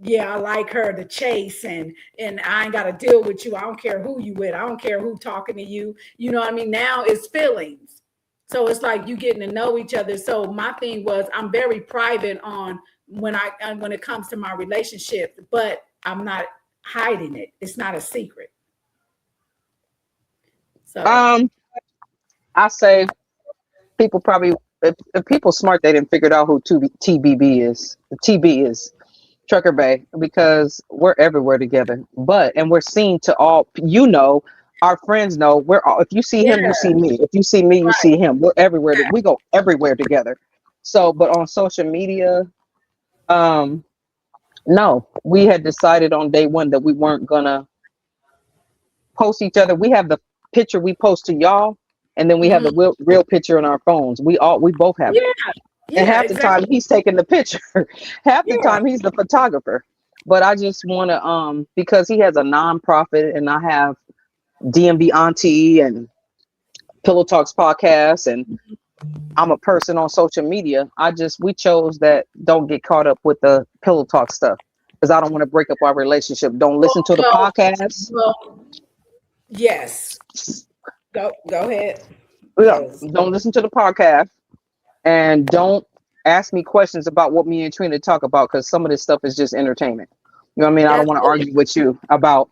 yeah, I like her to chase and I ain't got to deal with you. I don't care who you with. I don't care who talking to you. You know what I mean? Now it's feelings. So it's like you getting to know each other. So my thing was I'm very private on when it comes to my relationship, but I'm not hiding it. It's not a secret. So Um, I say people probably if people smart, they didn't figure out who TBB is. TB is Trucker Bay because we're everywhere together. But and we're seen to all. Our friends know we're all. If you see yeah, him, you see me. If you see me, you see him. We're everywhere. We go everywhere together. So, but on social media, um, no, we had decided on day one that we weren't gonna post each other. We have the picture we post to y'all, and then we have the mhm. real picture in our phones. We both have it. Yeah, And yeah, half the time exactly. he's taking the picture. Half the Yeah. time he's the photographer. But I just want to because he has a nonprofit and I have DMB Auntie and Pillow Talks podcast and I'm a person on social media. We chose that don't get caught up with the Pillow Talk stuff because I don't want to break up our relationship. Don't listen to the Well, podcast. well, yes. Go ahead. Yeah, Yes. don't listen to the podcast and don't ask me questions about what me and Trina talk about because some of this stuff is just entertainment. You know what I mean? I don't That's want to it. argue with you about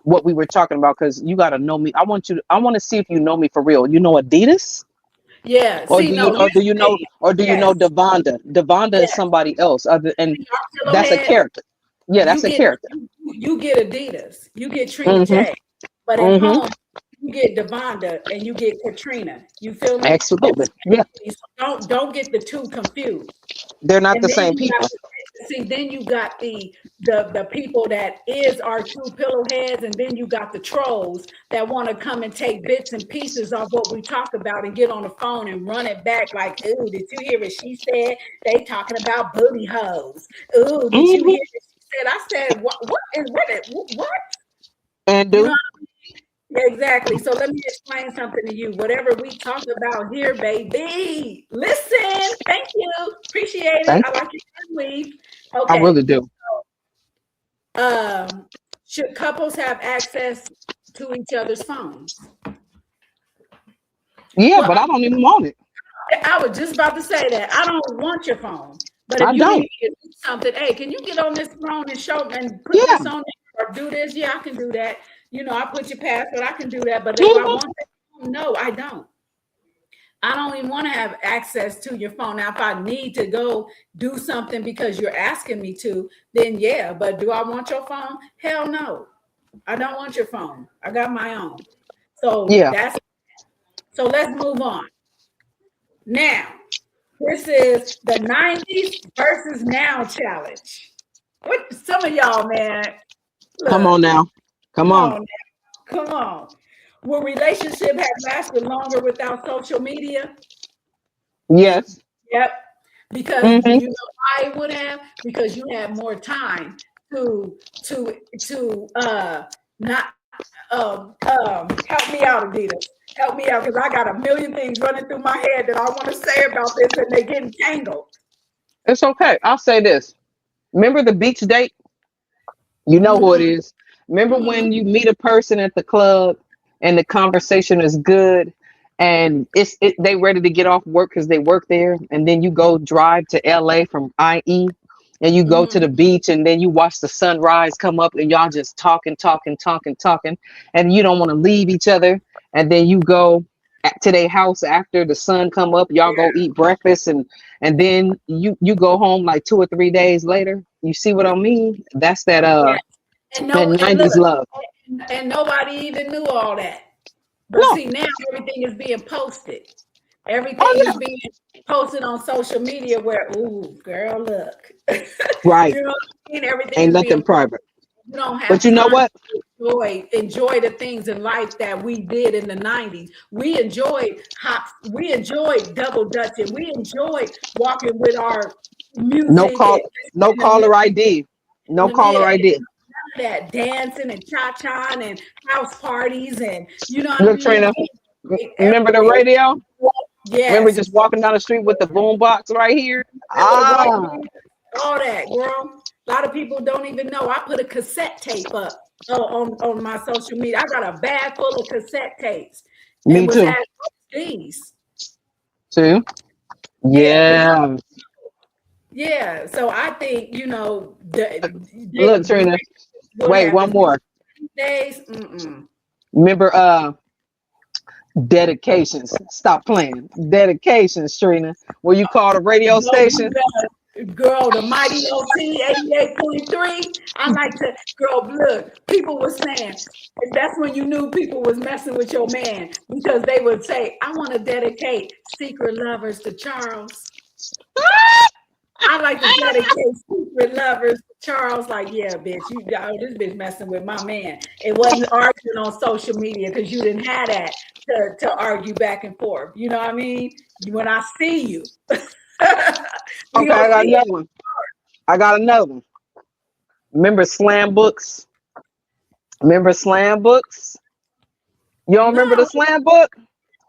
what we were talking about because you got to know me. I want to see if you know me for real. You know Adidas, Yeah. or See, no, here's the thing. do you know Yes. Devonda? Devonda is Yes. somebody else other, and See, our pillow that's a heads, character. Yeah, you that's a get character. you get Adidas, you get Trina Mm-hmm. J, but at Mm-hmm. home you get Devonda and you get Katrina. You feel me? It's Absolutely. Yeah, so don't get the two confused. they're not And the then same you got people. see, then you got the people that is our true pillow heads, and then you got the trolls that want to come and take bits and pieces of what we talk about and get on the phone and run it back like, ooh, did you hear what she said? They talking about booty hoes. Ooh, did you Mm-hmm. hear what she said? I said, what is what? And You know, do exactly. So let me explain something to you. Whatever we talk about here, baby, listen. Thank you. Appreciate it. thank I you. like your weave. I Okay. really do. Um, should couples have access to each other's phones? Yeah, Well, but I don't even want it. I was just about to say that. I don't want your phone. But if I you need don't. me to do something, hey, can you get on this phone and show and put Yeah. this on there or do this? Yeah, I can do that. You know, I put your password, I can do that. But do I Mm-hmm. want that? No, I don't. I don't even want to have access to your phone. Now, if I need to go do something because you're asking me to, then yeah. But do I want your phone? Hell no. I don't want your phone. I got my own. So Yeah. that's so let's move on. Now, this is the 90s versus now challenge. What some of y'all, man, Come on look, now. Come come on. on now. Come on. Will relationship have lasted longer without social media? Yes. Yep. Because Mm-hmm. you know why it would have? Because you have more time to not help me out, Adidas. Help me out because I got a million things running through my head that I want to say about this and they getting tangled. It's okay. I'll say this. Remember the beach date? You know who it Mm-hmm. is. Remember Mm-hmm. when you meet a person at the club and the conversation is good and they ready to get off work because they work there, and then you go drive to LA from IE and you go to Mm-hmm. the beach and then you watch the sunrise come up and y'all just talking, talking, talking, talking, and you don't want to leave each other, and then you go to their house after the sun come up, y'all go Yeah. eat breakfast, and then you go home like 2 or 3 days later. You see what I mean? That's Yeah. that And look, 90s love. and nobody even knew all that. But No. see, now everything is being posted. Everything Oh is yeah. being posted on social media where, ooh, girl, look. Right. You know what I mean? Everything Ain't is nothing being private. You don't But have you know time what? to enjoy the things in life that we did in the 90s. We enjoyed hops, we enjoyed double dutching, we enjoyed walking with our No music call, and no in the caller middle, ID. No caller yeah, ID. that dancing and cha-cha and house parties and you know what I Look, mean? Trina, remember the Everything. radio? Remember Yes, just walking down the street with the boom box right here? right Ah, here, all that, girl. A lot of people don't even know. I put a cassette tape up on my social media. I got a bag full of cassette tapes and me was too. having these. Too. Yeah, because Yeah. yeah. So I think Look, the Trina. would Wait, have one the more. days. Mm-mm. Remember dedications. Stop playing. Dedications, Trina. Where you call the radio No, station? you better, girl, the mighty OT 88.3. I like to, girl, look, people were saying, that's when you knew people was messing with your man because they would say, I want to dedicate Secret Lovers to Charles. I like to dedicate Secret Lovers to Charles. Like, yeah, bitch, this bitch messing with my man. It wasn't arguing on social media because you didn't have that to argue back and forth. You know what I mean? When I see you, we Okay, gonna I got see it. another one. I got another one. Remember slam books? Remember slam books? You don't remember the No, slam book?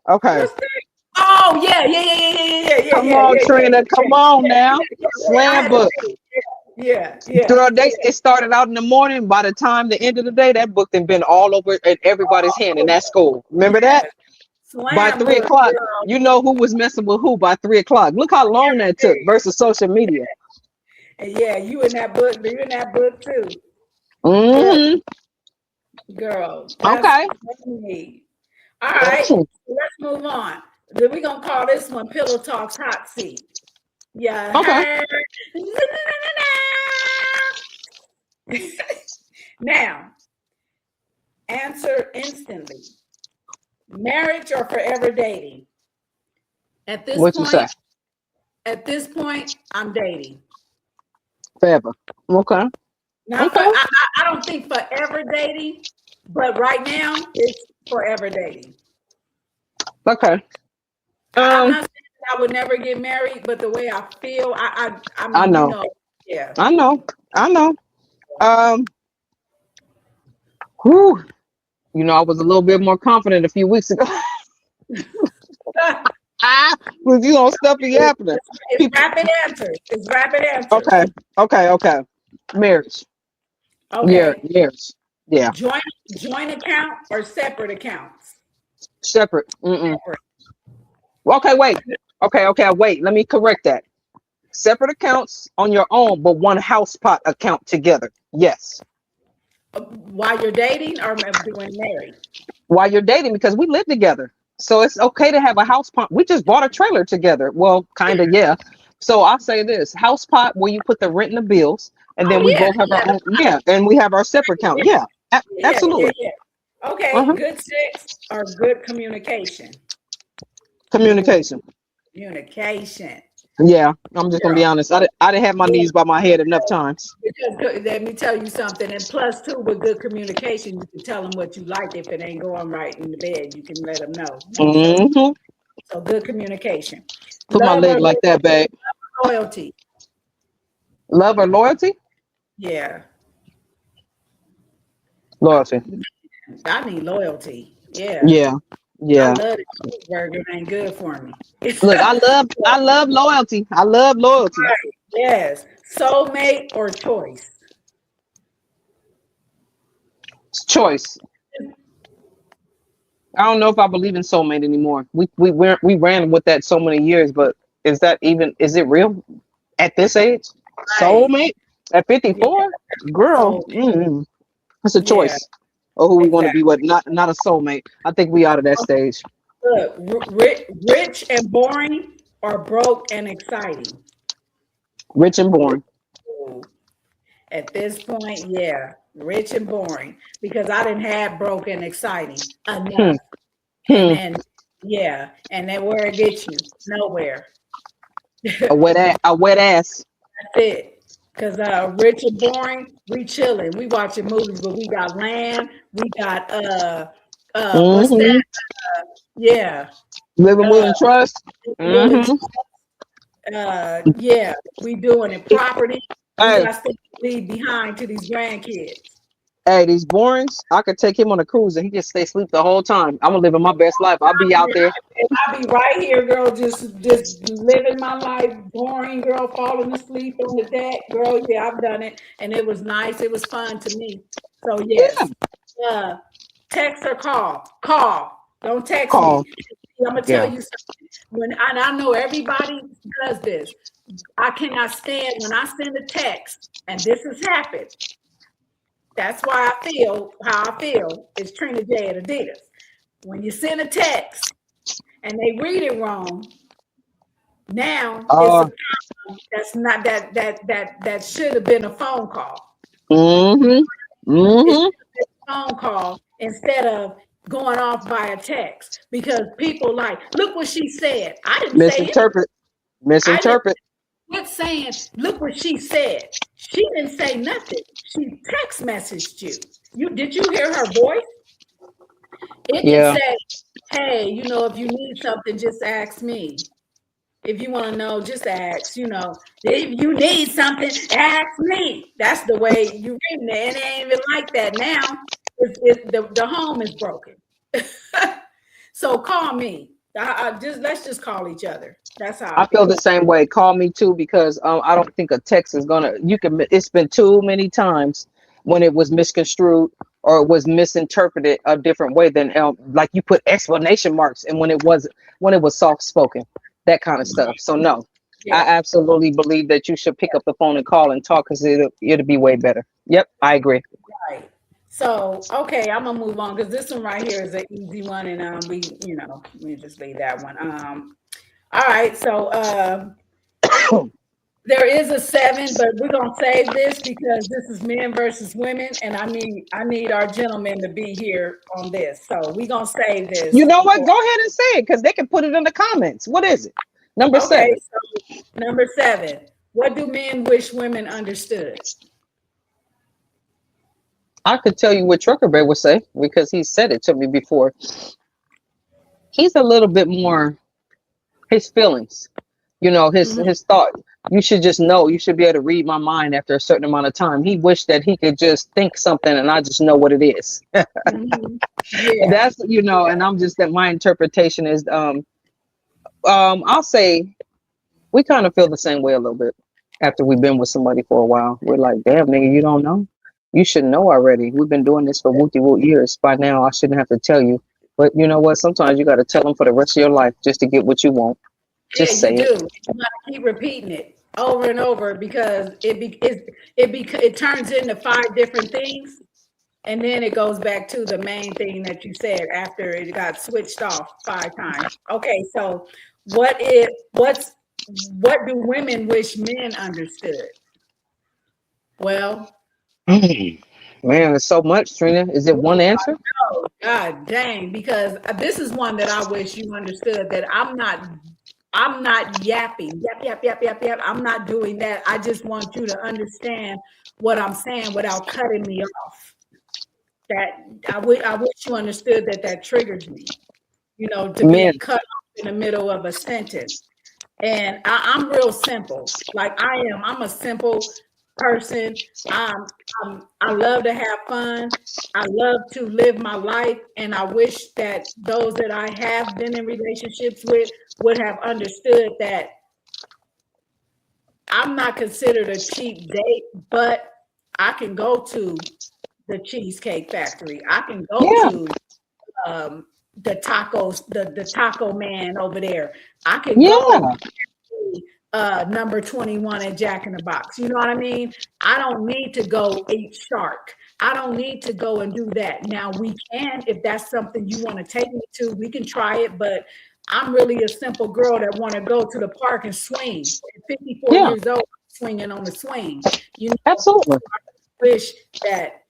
Okay. what's that? Oh yeah, yeah, yeah, yeah, yeah, yeah, Come yeah, on, yeah, yeah, Trina. Come on now. yeah. I Slam had to book. see it. Yeah, yeah, Girl, it started out in the morning. By the time the end of the day, that book had been all over at everybody's hand in that school. Remember that? yeah. By Slam three book, o'clock, girl. you know who was messing with who by 3 o'clock. Look how long that took versus social media. And yeah, you in that book too. Girl, Hmm. that's Okay. funny. All right, let's move on. Then we're gonna call this one Pillow Talks Hot Seat. Yeah, Okay. heard. Now, answer instantly. Marriage or forever dating? At this What you say? point, I'm dating. Forever. Okay. Not for Okay. I don't think forever dating, but right now it's forever dating. Okay. I'm Um, not saying I would never get married, but the way I feel, I I mean, know. yeah. I know. I know. Um, whew, I was a little bit more confident a few weeks ago. Ah, because stuff be happening. It's People. rapid answers. It's rapid answers. Okay. Okay. Okay. Marriage. Yeah. Okay. Marriage. Yeah. Joint joint account or separate accounts? Separate. Mm-mm. Separate. Okay. Wait. Okay. Okay. Wait. Let me correct that. Separate accounts on your own, but one house pot account together. Yes. While you're dating or when married? While you're dating, because we live together. So it's okay to have a house pot. We just bought a trailer together. Well, kind of, yeah. So I'll say this house pot where you put the rent and the bills, and then Oh we yeah, both have our yeah, own. Yeah. And we have our separate account. Yeah. yeah, yeah, Absolutely. yeah. Okay, Uh-huh. good sex or good communication? Ooh, Communication. communication. Yeah. I'm just going to be Girl. honest. I didn't have my Yeah, knees by my head enough times. because let me tell you something. And plus, too, with good communication, you can tell them what you like. If it ain't going right in the bed, you can let them know. So, Hmm. so good communication. Put my Love leg or like that, babe. loyalty? Love or loyalty? Yeah, I, Loyalty. I need loyalty. Yeah, Yeah. I Yeah. love it. Cheeseburger ain't good for me. Look, I love loyalty. I love loyalty. Right. Yes. Soulmate or choice? It's choice. I don't know if I believe in soulmate anymore. We ran with that so many years, but is it real at this age? Right. Soulmate at Yeah. 54? Girl, So it's a yeah, choice of who we want to be exactly. with, not a soulmate. I think we out of that stage. Look, rich and boring or broke and exciting? Rich and boring. Ooh, at this point, yeah, rich and boring because I didn't have broke and exciting Hmm, enough. And hmm. then, yeah, and then where it gets you? Nowhere. A wet ass. That's it. Cause rich and boring, we chilling. We watching movies, but we got land. We got what's that? Mm-hmm. Yeah. Living will Uh and trust. will and Mm-hmm. yeah, we doing it. Property. We Hey, got things to leave behind to these grandkids. hey, these borings, I could take him on a cruise and he just stay asleep the whole time. I'm gonna live my best life. I'll be out there. I be right here, girl, just living my life, boring, girl, falling asleep on the deck, girl. Yeah, I've done it, and it was nice. It was fun to me. So Yeah. yes, uh, text or call. Call. Don't text me. Call. I'm gonna tell Yeah. you something. When and I know everybody does this. I cannot stand when I send a text, and this has happened. That's why I feel how I feel. It's Trina J at Adidas. When you send a text and they read it wrong, now it's a Uh, problem. That's not that should have been a phone call. mm-hmm. It should Mm-hmm. have been a phone call instead of going off by a text because people like, look what she said. I didn't say anything. Misinterpret. I didn't Misinterpret. quit saying, look what she said. She didn't say nothing. She text messaged you. You did you hear her voice? It didn't Yeah. say, hey, if you need something, just ask me. If you want to know, just ask. If you need something, ask me. That's the way you reading it. And it ain't even like that now. The home is broken. So call me. Let's just call each other. That's how I I feel feel. the same way. Call me too because I don't think a text is gonna. You can. It's been too many times when it was misconstrued or it was misinterpreted a different way than like you put explanation marks and when it was soft spoken, that kind of stuff. So no, I Yeah. absolutely believe that you should pick up the phone and call and talk because it'll be way better. Yep, I agree. Right. So, okay, I'm gonna move on because this one right here is an easy one, and we just leave that one. All right, so there is a seven, but we're gonna save this because this is men versus women, and I need our gentlemen to be here on this. So we're gonna save You this know what? for Go ahead and say it because they can put it in the comments. What is it? Number okay. 7. So number seven, what do men wish women understood? I could tell you what Trucker Bear would say because he said it to me before. He's a little bit more his feelings, Mhm, his thought. You should just know. You should be able to read my mind after a certain amount of time. He wished that he could just think something and I just know what it is. mhm. And Yeah, that's and I'm just that my interpretation is I'll say we kind of feel the same way a little bit after we've been with somebody for a while. We're like, damn nigga, you don't know? You should know already. We've been doing this for wooty woot years. By now I shouldn't have to tell you. But you know what? Sometimes you gotta tell them for the rest of your life just to get what you want. yeah, Just you say it. do. You gotta keep repeating it over and over because it turns into five different things, and then it goes back to the main thing that you said after it got switched off five times. Okay, so what do women wish men understood? Well, Mm. Man, there's so much, Trina. Is it one answer? oh God dang, because this is one that I wish you understood that I'm not yapping, yap, yap, yap, yap, yap. I'm not doing that. I just want you to understand what I'm saying without cutting me off. That I wish you understood that triggers me, to be Men. cut off in the middle of a sentence. And I'm real simple. Like I'm a simple person. I love to have fun. I love to live my life. And I wish that those that I have been in relationships with would have understood that I'm not considered a cheap date, but I can go to the Cheesecake Factory. I can go Yeah. to the tacos, the taco man over there. I can go Yeah. number 21 at Jack in the Box. You know what I mean? I don't need to go eat shark. I don't need to go and do that. Now we can, if that's something you want to take me to, we can try it. But I'm really a simple girl that want to go to the park and swing. At 54 Yeah. years old, swinging on the swing. Absolutely. Wish that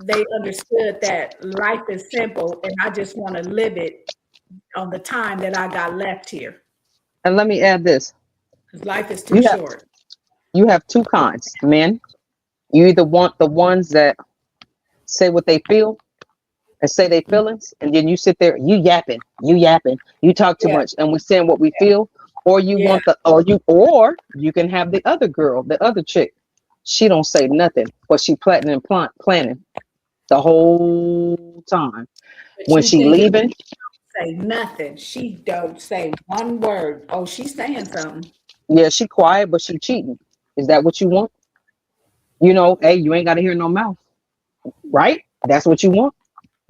they understood that life is simple, and I just want to live it on the time that I got left here And let me add this. because life is too You have short. You have two kinds, men. You either want the ones that say what they feel and say they feelings, and then you sit there, you talk too Yeah, much, and we saying what we feel, or you yeah, want the, or you can have the other girl, the other chick. She don't say nothing, but she planning and planning the whole time. but When you she thinking leaving, say nothing. She don't say one word. Oh, she's saying something. yeah, she quiet, but she cheating. Is that what you want? Hey, you ain't got to hear no mouth, right? That's what you want.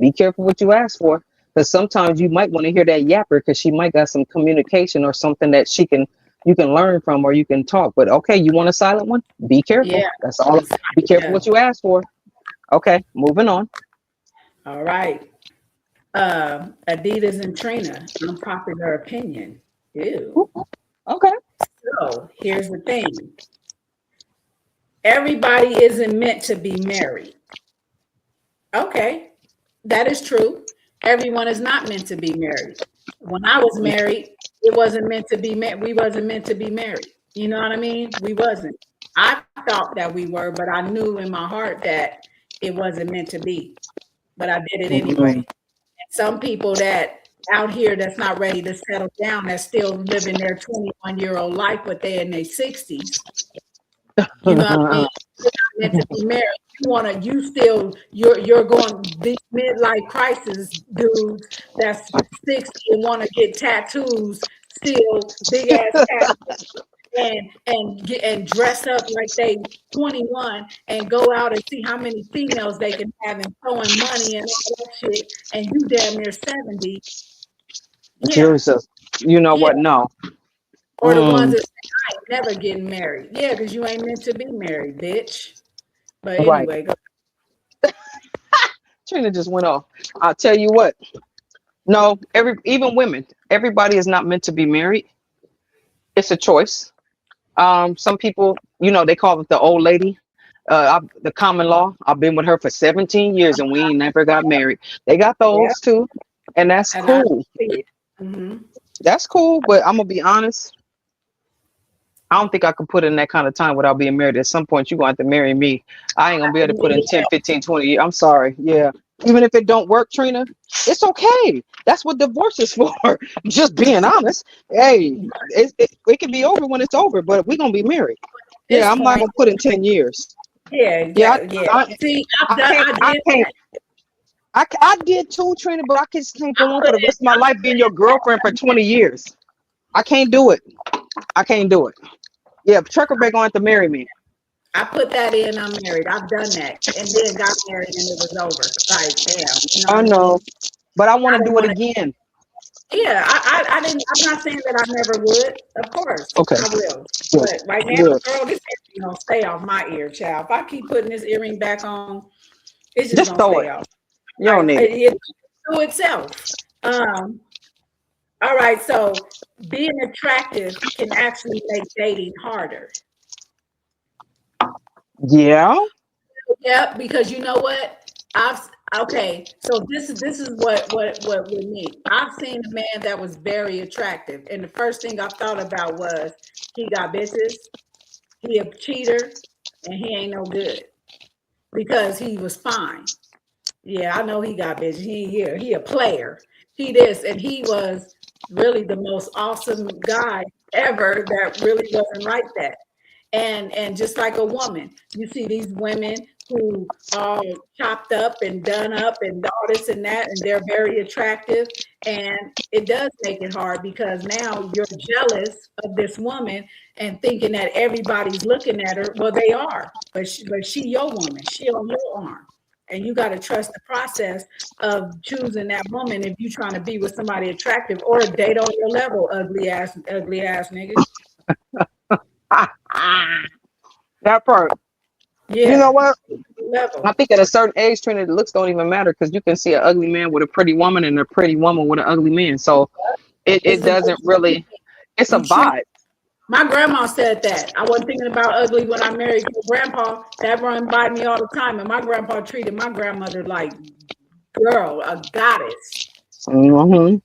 Be careful what you ask for, because sometimes you might want to hear that yapper, because she might got some communication or something that you can learn from, or you can talk. But okay, you want a silent one? Be careful. Yeah, That's all. Be careful yeah. what you ask for. Okay, moving on. All right. Adidas and Trina, unpopular opinion. Ew. Okay. So here's the thing. Everybody isn't meant to be married. Okay, that is true. Everyone is not meant to be married. When I was married, it wasn't meant to be married. We wasn't meant to be married. You know what I mean? We wasn't. I thought that we were, but I knew in my heart that it wasn't meant to be. But I did it Mm-mm. anyway. Some people that out here that's not ready to settle down, that's still living their 21-year-old life, but they're in their 60s. You know what I mean? You're not meant to be married. You're going these midlife crisis dudes that's 60 and want to get tattoos, still big ass tattoos, and dress up like they 21 and go out and see how many females they can have and throwing money and all that shit, and you damn near 70. Yeah, Jesus, you know yeah. what? No. Or the ones Mm, that say, I ain't never getting married. Yeah, because you ain't meant to be married, bitch. But right. anyway, go. Trina just went off. I'll tell you what. No, even women, everybody is not meant to be married. It's a choice. Some people, they call it the old lady, the common law. I've been with her for 17 years and we ain't never got married. They got Yeah, those too, and that's and I cool. see it. Hmm. That's cool, but I'm gonna be honest. I don't think I can put in that kind of time without being married. At some point, you're going to have to marry me. I ain't going to be able to put in 10, 15, 20 years. I'm sorry. Yeah. Even if it don't work, Trina, it's okay. That's what divorce is for. Just being honest. Hey, it can be over when it's over, but we're going to be married. Yeah, This I'm not point, going to put in 10 years. yeah, Yeah, yeah. See, I can't, I I did can't, that. I did too, Trina, but I just can't I go on put for the rest of my life being your girlfriend for 20 years. I can't do it. I can't do it. Yeah, Trucker going to have to marry me. I put that in. I'm married. I've done that, and then got married, and it was over. Like, damn, you know what I I mean? know, but I want I to didn't do it want to. again. Yeah, I didn't. I'm not saying that I never would. Of course, Okay, I will. good, But right now, good. girl, this earring gonna stay off my ear, child. If I keep putting this earring back on, it's just Just gonna throw stay it. off. You don't Like need it. it to itself. Um. All right. So being attractive can actually make dating harder. Yeah. Yep, because you know what? I've okay, so this is what with me. I've seen a man that was very attractive, and the first thing I thought about was he got bitches, he a cheater, and he ain't no good because he was fine. Yeah, I know he got bitches. He a player. He this, and he was really the most awesome guy ever that really wasn't like that. And just like a woman, you see these women who are chopped up and done up and all this and that, and they're very attractive. And it does make it hard because now you're jealous of this woman and thinking that everybody's looking at her. Well, they are, but she your woman. She on your arm. And you got to trust the process of choosing that woman if you're trying to be with somebody attractive or date on your level, ugly ass nigga. That part. You know Yeah, what? I level. think at a certain age, Trina, the looks don't even matter because you can see an ugly man with a pretty woman and a pretty woman with an ugly man. So it It's the way doesn't really, it's a you treat. vibe. My grandma said that. I wasn't thinking about ugly when I married your grandpa. That run by me all the time. And my grandpa treated my grandmother like girl, a goddess. Hmm.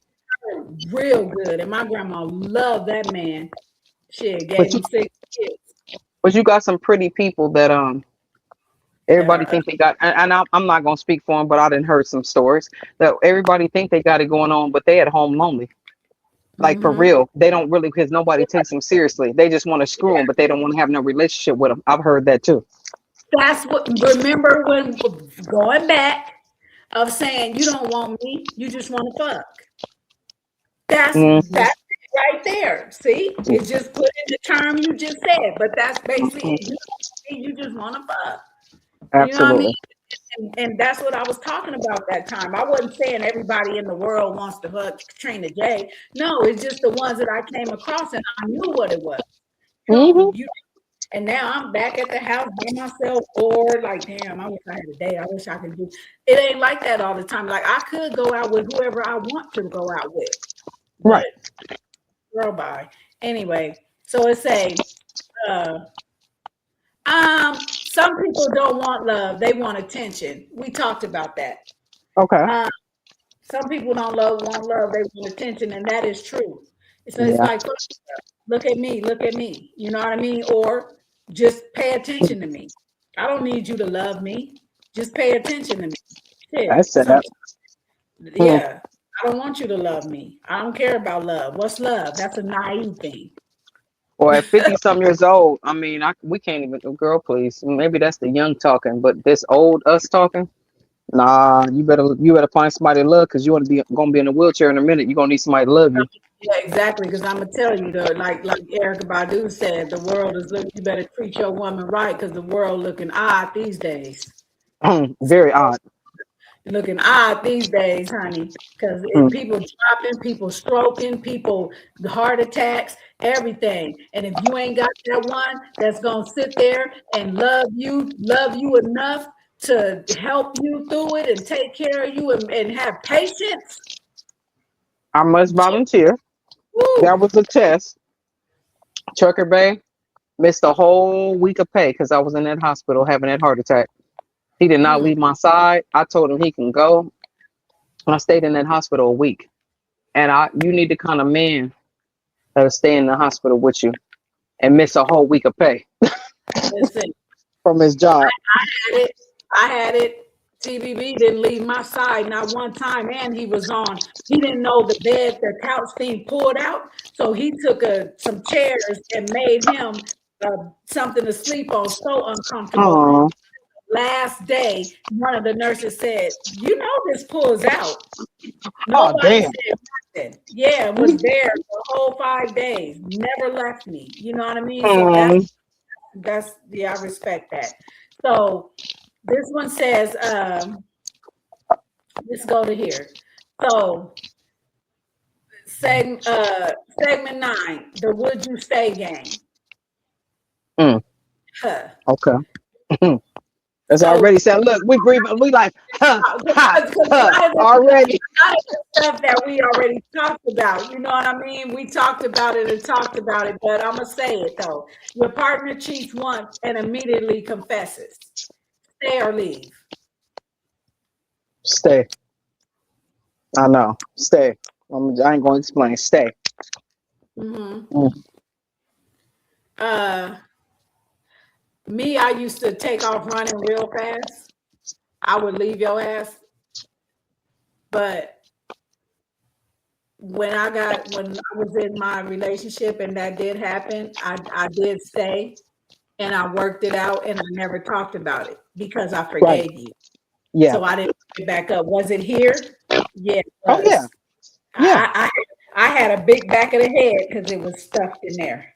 Real good. And my grandma loved that man. Shit, gave But him 6 kids. But you got some pretty people that There everybody are think they got, and I'm not gonna speak for them, but I didn't heard some stories that everybody think they got it going on, but they at home lonely. Like for mm-hmm. real, they don't really because nobody takes them seriously. They just want to screw them, but they don't want to have no relationship with them. I've heard that too. That's what, remember when going back of saying you don't want me, you just want to fuck. Hmm. That's it right there. See, it's just put in the term you just said, but that's basically it. You don't want me, you just want to fuck. You know what I mean? Absolutely. And that's what I was talking about that time. I wasn't saying everybody in the world wants to fuck Trina J. No, it's just the ones that I came across and I knew what it was. Hmm. You and now I'm back at the house by myself, bored. Like, damn, I wish I had a day. I wish I could do. It ain't like that all the time. Like, I could go out with whoever I want to go out with, but Right. girl, bye. Anyway, so it say, uh, some people don't want love; they want attention. We talked about that. Okay. Um, some people don't want love; they want attention, and that is true. It's Yeah. like, look at me. You know what I mean? Or just pay attention to me. I don't need you to love me. Just pay attention to me. Shit. That's Some, sad. Hmm. yeah. I don't want you to love me. I don't care about love. What's love? That's a naive thing. Or at 50 some years old, I mean, we can't even. Girl, please. Maybe that's the young talking, but this old us talking. Nah, you better find somebody to love because you want to be gonna be in a wheelchair in a minute. You're gonna need somebody to love you. Yeah, exactly. Because I'm gonna tell you, though, like Erica Badu said, the world is looking. You better treat your woman right because the world looking odd these days. Very odd. Looking odd these days, honey, because Hmm. people dropping, people stroking, people the heart attacks, everything. And if you ain't got that one that's gonna sit there and love you enough to help you through it and take care of you and have patience, I must volunteer. That woo. was a test. Trucker Bay missed a whole week of pay because I was in that hospital having that heart attack. He did not Mm, leave my side. I told him he can go. I stayed in that hospital a week. And you need the kind of man that'll stay in the hospital with you and miss a whole week of pay listen, from his job. had it. I had it. TBB didn't leave my side not one time, and he was on. He didn't know the couch thing pulled out, so he took some chairs and made him something to sleep on. So uncomfortable. Oh, Last day, one of the nurses said, "You know this pulls out." oh, Nobody damn. said nothing. Yeah, was there the whole 5 days. Never left me. You know what I mean? So Um, yeah, I respect that. So this one says, let's go to here. So segment 9, the would you stay game. mm, Huh. okay. That's So already said. Look, we breathing. We like, huh, ha, because huh, already. a lot of the stuff that we already talked about, you know what I mean? We talked about it and talked about it, but I'm gonna say it though. Your partner cheats once and immediately confesses. Stay or leave. Stay. I know. Stay. I ain't going to explain. Stay. Hmm. Mm. Uh, Me, I used to take off running real fast. I would leave your ass, but when I was in my relationship and that did happen, I did stay and I worked it out and I never talked about it because I Right. forgave you. Yeah. So I didn't pick it back up. Was it here? Yeah, it Oh, yeah. was. Yeah. I had a big back of the head because it was stuffed in there,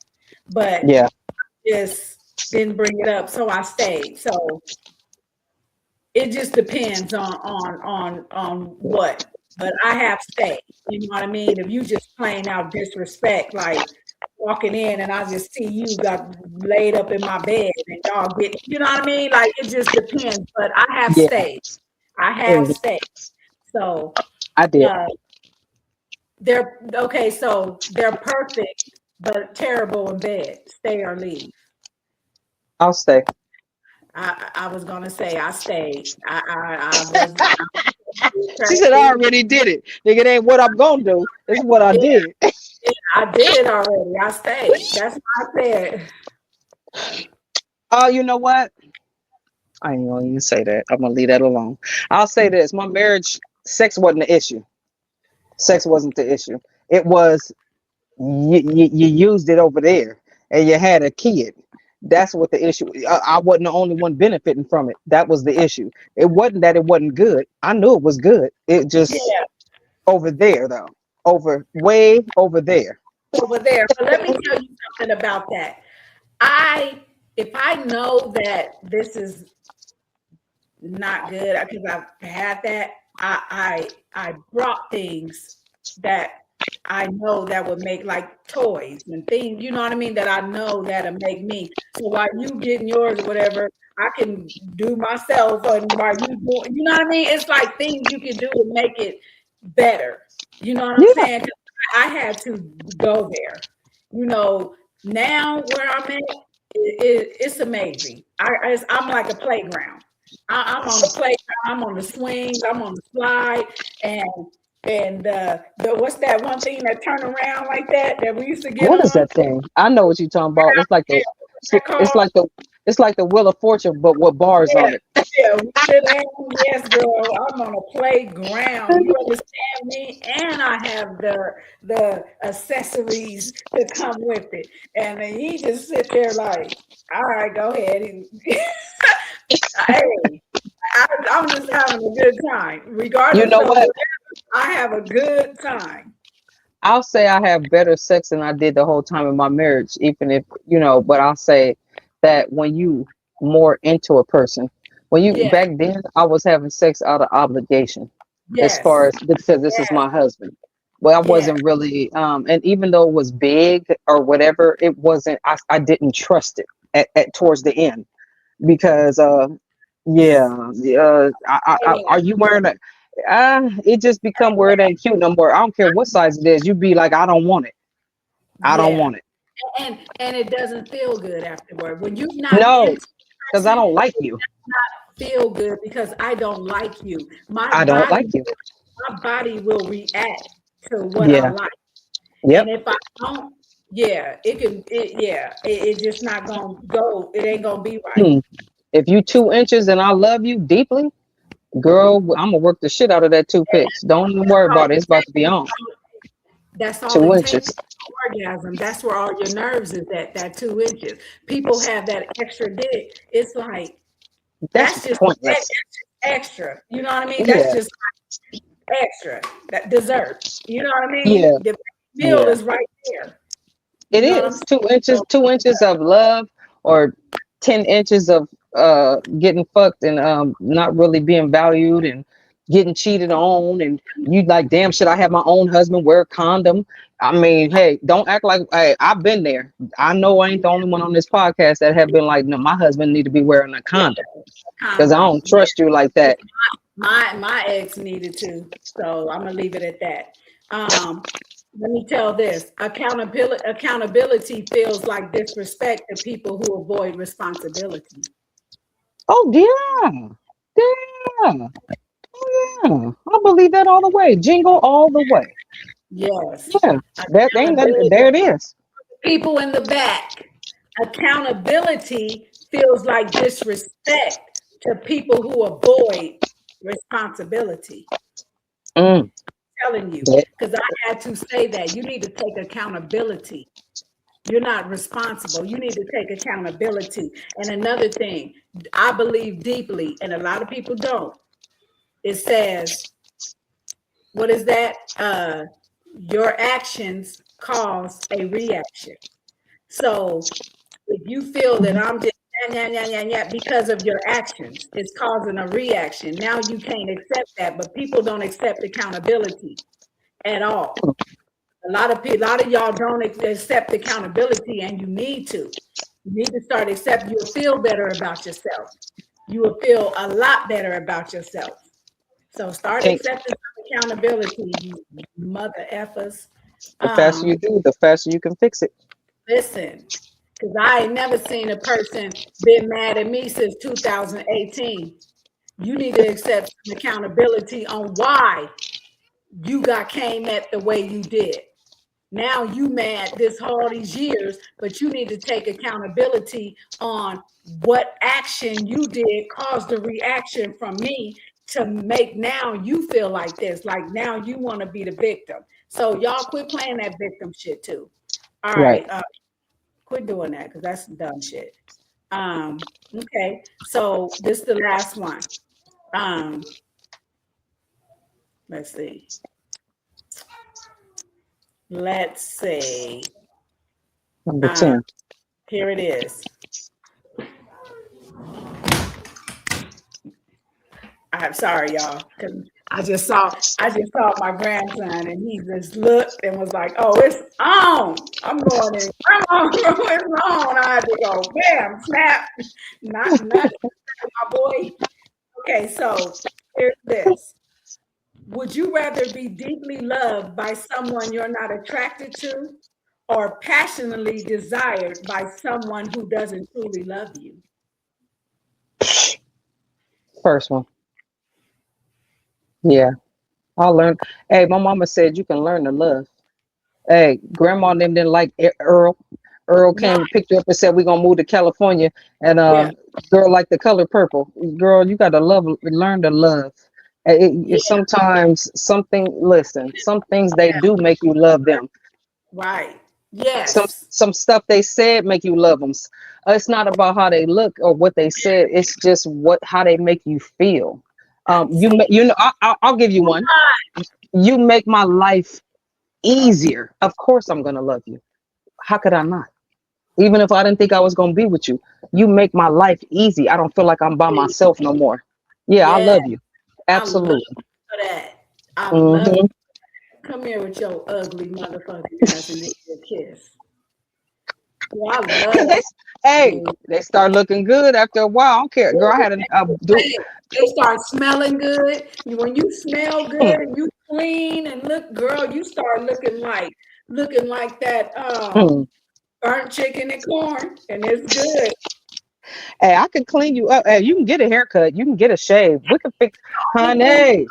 but Yeah. just didn't bring it up. So I stayed. So it just depends on what. But I have stayed. You know what I mean? If you just plain out disrespect, like walking in and I just see you got laid up in my bed and y'all get, you know what I mean? Like it just depends. But I have Yeah. stayed. I have Mm, stayed. So I did. uh, they're okay. So they're perfect, but terrible in bed. Stay or leave. I'll stay. I was gonna say I stayed. I was She said, attracted. I already did it. Nigga, it ain't what I'm going to do. It's what I Yeah, did. yeah, I did it already. I stayed. That's what I said. Oh, you know what? I ain't gonna even say that. I'm gonna leave that alone. I'll say this: my marriage, sex wasn't the issue. Sex wasn't the issue. It was you used it over there, and you had a kid. That's what the issue. I wasn't the only one benefiting from it. That was the issue. It wasn't that it wasn't good. I knew it was good. It just Yeah, over there though, over way over there. over there. But let me tell you something about that. I if I know that this is not good because I've had that. I brought things that I know that would make like toys and things, you know what I mean, that I know that'll make me. So while you getting yours or whatever, I can do myself and while you doing, you know what I mean? It's like things you can do to make it better. You know what I'm Yeah. saying? 'Cause I had to go there. You know, now where I'm at, it's amazing. I'm like a playground. I'm on the playground. I'm on the swings. I'm on the slide, and the what's that one thing that turn around like that we used to get What is on? that thing? I know what you're talking about. It's like the What's that called? it's like the it's like the Wheel of Fortune, but with bars Yeah, on it. yeah. We sit down. Yes, girl. I'm on a playground. You understand me? And I have the accessories to come with it. And then he just sit there like, all right, go ahead. And, hey, I'm just having a good time, You regardless know of what? whatever. I have a good time. I'll say I have better sex than I did the whole time in my marriage, even if but I'll say that when you more into a person, when you Yeah. back then I was having sex out of obligation, as far Yes. as because this is Yes. my husband. Well, I Yes. wasn't really, and even though it was big or whatever, it wasn't. I didn't trust it at towards the end because yeah, are you wearing a it just become where it ain't cute no more. I don't care what size it is. You be like, I don't want it. I don't Yeah. want it. And it doesn't feel good afterward. When you're not No, into a because I person, don't like you. feel good because I don't like you. I don't like you. My body will react to what I Yeah. like. Yep. And if I don't, yeah, it's just not gonna go, it ain't gonna be right. Hmm. If you 2 inches and I love you deeply, girl, I'm gonna work the shit out of that toothpicks. Don't even worry All about it. it It's about to be takes, on. that's all two it takes inches. for orgasm. That's where all your nerves is at, that 2 inches. People have that extra dick. It's like That's that's just pointless. extra. You know what I mean? That's Yeah. just extra. That dessert. You know what I mean? Yeah. The meal Yeah. is right there. You It know what I'm is saying? 2 inches, So 2 inches of love, or 10 inches of getting fucked and not really being valued and getting cheated on, and you like, damn, should I have my own husband wear a condom? I mean, hey, don't act like, hey, I've been there. I know I ain't the only one on this podcast that have been like, no, my husband need to be wearing a yeah, condom because I condom. don't trust you like that. My ex needed to. So I'm gonna leave it at that. Um, let me tell this. Accountability feels like disrespect to people who avoid responsibility. Oh yeah, yeah, oh yeah. I believe that all the way. Jingle all the way. Yes. Yeah, that ain't that. Accountability. There it is. People in the back. Accountability feels like disrespect to people who avoid responsibility. Mm. Telling you, Yeah. because I had to say that you need to take accountability. You're not responsible. You need to take accountability. And another thing, I believe deeply, and a lot of people don't. It says, what is that? Your actions cause a reaction. So if you feel that Mhm. I'm just because of your actions, it's causing a reaction. Now you can't accept that, but people don't accept accountability at all. A lot of y'all don't accept accountability, and you need to. You need to start accepting. You'll feel better about yourself. You will feel a lot better about yourself. So start Think accepting some accountability, you mother effers. the faster Um, you do, the faster you can fix it. Listen, because I ain't never seen a person been mad at me since 2018. You need to accept some accountability on why you got came at the way you did. Now you mad this all these years, but you need to take accountability on what action you did caused the reaction from me to make now you feel like this. Like now you want to be the victim. So y'all quit playing that victim shit too. All Right. right, quit doing that because that's some dumb shit. Okay, so this is the last one. Um, let's see. Let's see. Number Um, 10. here it is. I'm sorry, y'all, because I just saw my grandson, and he just looked and was like, "Oh, it's on." I'm going in. Come on, it's on. I had to go, bam, snap, not my boy. Okay, so here's this. Would you rather be deeply loved by someone you're not attracted to, or passionately desired by someone who doesn't truly love you? First one. Yeah. I learned. Hey, my mama said you can learn to love. Hey, grandma and them didn't like Earl. Earl Not, came and picked you up and said we're gonna move to California. And yeah, girl like the color purple. Girl, you gotta learn to love. yeah, Sometimes something. Listen, some things they do make you love them. right. Some Yes. some stuff they said make you love them. It's not about how they look or what they said. It's just what how they make you feel. See, You know, I'll give you one. You make my life easier. Of course, I'm gonna love you. How could I not? Even if I didn't think I was gonna be with you, you make my life easy. I don't feel like I'm by myself no more. Yeah, I yeah, love you. I love Absolutely. that. I love. Hmm. Come here with your ugly motherfucking ass and give you a kiss. Yeah, I love Cause that. hey, they start looking good after a while. I don't care, girl. I had Hey, they start smelling good. When you smell good and you clean and look, girl, you start looking like that burnt chicken and corn, and it's good. hey, I can clean you up. Hey, you can get a haircut. You can get a shave. We can fix, honey.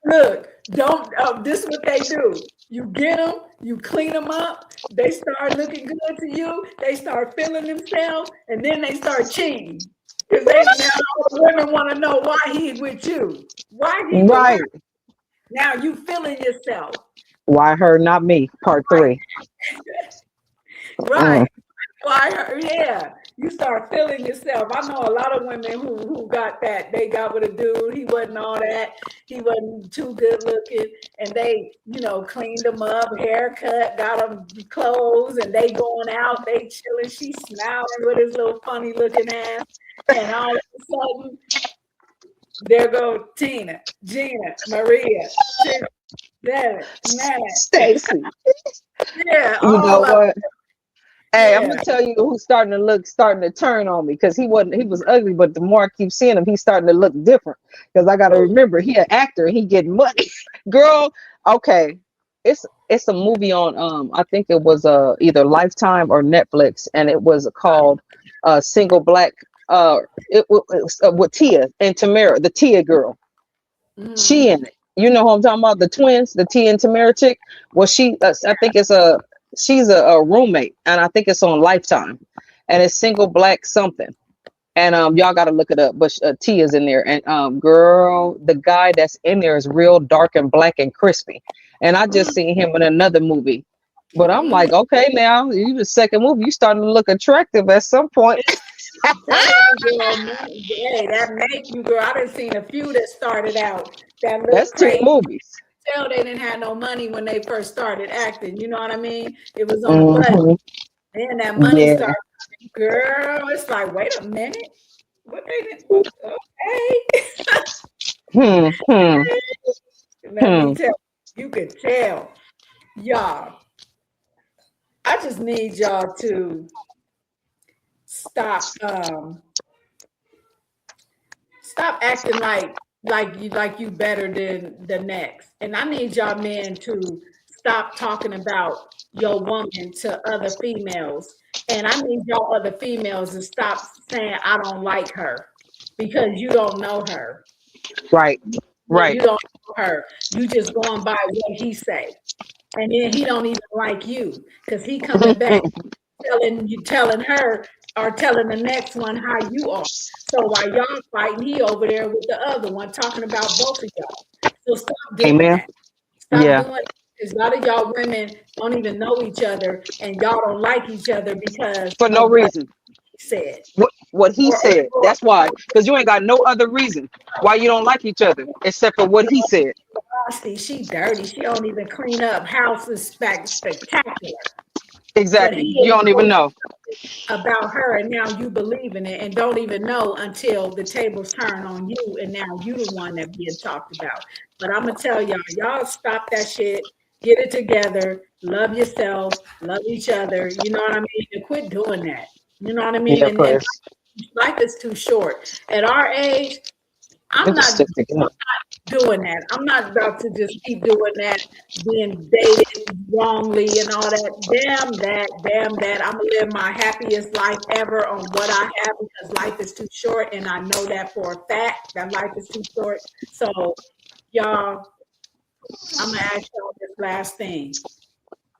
Look, don't. This is what they do. You get them, you clean them up. They start looking good to you. They start feeling themselves, and then they start cheating because they now all the women want to know why he's with you. Why he with her? Right. Now you feeling yourself, Why her, not me? Part three. right? Mm. Why her? Yeah, you start feeling yourself. I know a lot of women who got that. They got with a dude. He wasn't all that. He wasn't too good looking, and they, cleaned him up, haircut, got him clothes, and they going out. They chilling. She smiling with his little funny looking ass, and all of a sudden, there go Tina, Gina, Maria, Janet, Nana. Stacy. Yeah, You know all of what? Hey, I'm yeah. gonna tell you who's starting to turn on me because he was ugly, but the more I keep seeing him, he's starting to look different. Because I gotta remember he an actor and he getting money. Girl, okay. It's a movie on I think it was either Lifetime or Netflix, and it was called Single Black it was, with Tia and Tamara, the Tia girl. She Mhm. in it. You know who I'm talking about? The twins, the Tia and Tamara chick. Well, I think she's a roommate, and I think it's on Lifetime, and it's Single Black something. And y'all got to look it up. But Tia's in there, and girl, the guy that's in there is real dark and black and crispy. And I just seen him in another movie. But I'm Mhm. like, okay, now you the second movie, you starting to look attractive at some point. Telling you, girl, hey, that make you, girl. I done seen a few that started out that That's look two crazy. movies. Tell they didn't have no money when they first started acting. You know what I mean? It was on a budget. Hmm. Then that money Yeah. started. Girl, it's like, wait a minute. What they did? What? Okay. Hmm. Hmm. Let me Hmm. tell you, you could tell. Y'all, I just need y'all to stop stop acting like you better than the next. And I need y'all men to stop talking about your woman to other females. And I need y'all other females to stop saying I don't like her because you don't know her. Right. You Right. you don't know her. You just going by what he say. and then he don't even like you because he coming back telling her or telling the next one how you are. So while y'all fighting, he over there with the other one talking about both of y'all. So stop doing Amen. that. Stop Yeah. doing it. Because a lot of y'all women don't even know each other and y'all don't like each other because For no of what reason. he said. What he said. That's why. Because you ain't got no other reason why you don't like each other except for what he said. Nasty, she dirty. She don't even clean up. House is spectacular. But Exactly. he You is don't even so know. about her, and now you believe in it and don't even know until the tables turn on you, and now you the one that being talked about. But I'm gonna tell y'all stop that shit, get it together, love yourself, love each other. You know what I mean? And quit doing that. You know what I mean? Yeah, And please. life is too short. At our age, I'm It just not stick together. doing that. I'm not about to just keep doing that, being dated wrongly and all that. Damn that, damn that. I'm gonna live my happiest life ever on what I have because life is too short, and I know that for a fact that life is too short. So, y'all, I'm gonna ask y'all this last thing.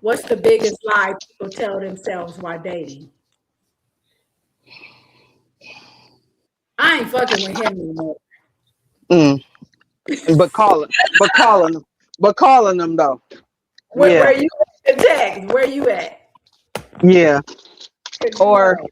What's the biggest lie people tell themselves while dating? I ain't fucking with him anymore. Mm. But calling them though. Where Yeah. you at? Text? Where you at? Yeah. Cause you Or know.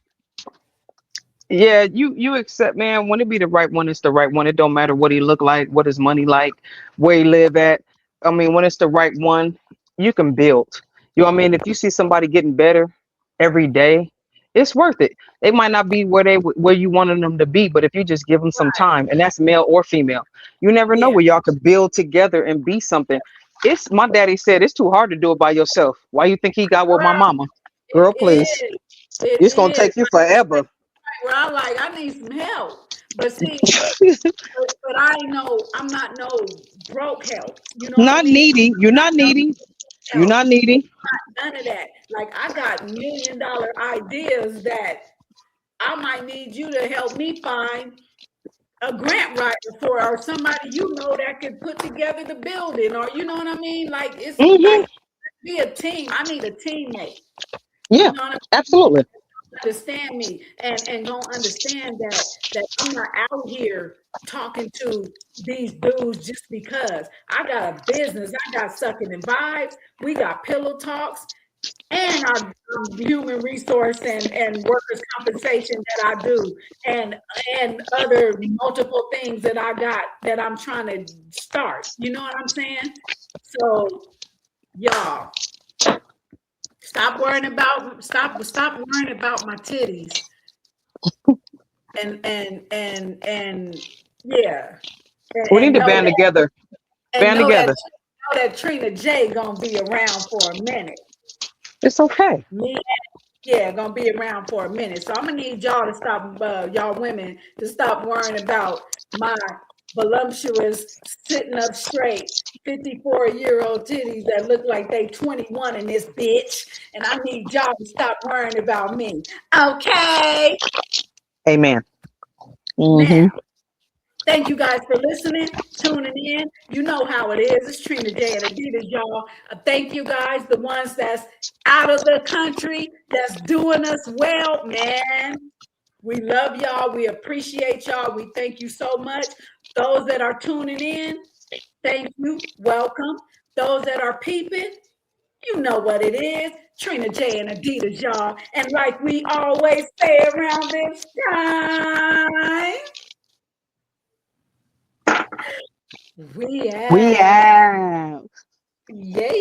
yeah, you accept, man, when it be the right one, it's the right one. It don't matter what he look like, what his money like, where he live at. I mean, when it's the right one, you can build. You know what I mean? If you see somebody getting better every day, it's worth it. They might not be where you wanted them to be, but if you just give them some time, and that's male or female, you never know Yeah, where y'all could build together and be something. It's my daddy said it's too hard to do it by yourself. Why you think he got with my mama? it Girl, please. is. It It's gonna is. take you forever. Where I like, I need some help. But see, but I know I'm not no broke help. You know what I Not mean? needy. You're not No needy. You're help. not needy. None of that. Like I got $1 million ideas that I might need you to help me find a grant writer for, or somebody you know that could put together the building, or you know what I mean? Like it's Hmm. like be a team. I need a teammate. You Yeah, know what I mean? absolutely. Understand me and don't understand that I'm not out here talking to these dudes just because I got a business. I got sucking and vibes. We got pillow talks and our human resource and workers compensation that I do and other multiple things that I got that I'm trying to start. You know what I'm saying? So y'all stop worrying about my titties and yeah, We need and to band together. Band know together. that Trina J gonna be around for a minute. It's okay. Me, yeah, gonna be around for a minute. So I'm gonna need y'all to stop, y'all women, to stop worrying about my voluptuous, sitting up straight, 54-year-old titties that look like they 21 in this bitch, and I need y'all to stop worrying about me. Okay, Amen. now. Hmm. Thank you guys for listening, tuning in. You know how it is. It's Trina J and Adidas, y'all. Thank you guys, the ones that's out of the country, that's doing us well, man. We love y'all. We appreciate y'all. We thank you so much. Those that are tuning in, thank you. Welcome. Those that are peeping, you know what it is. Trina J and Adidas, y'all. And like we always say around this time, we We out. have. Yeah.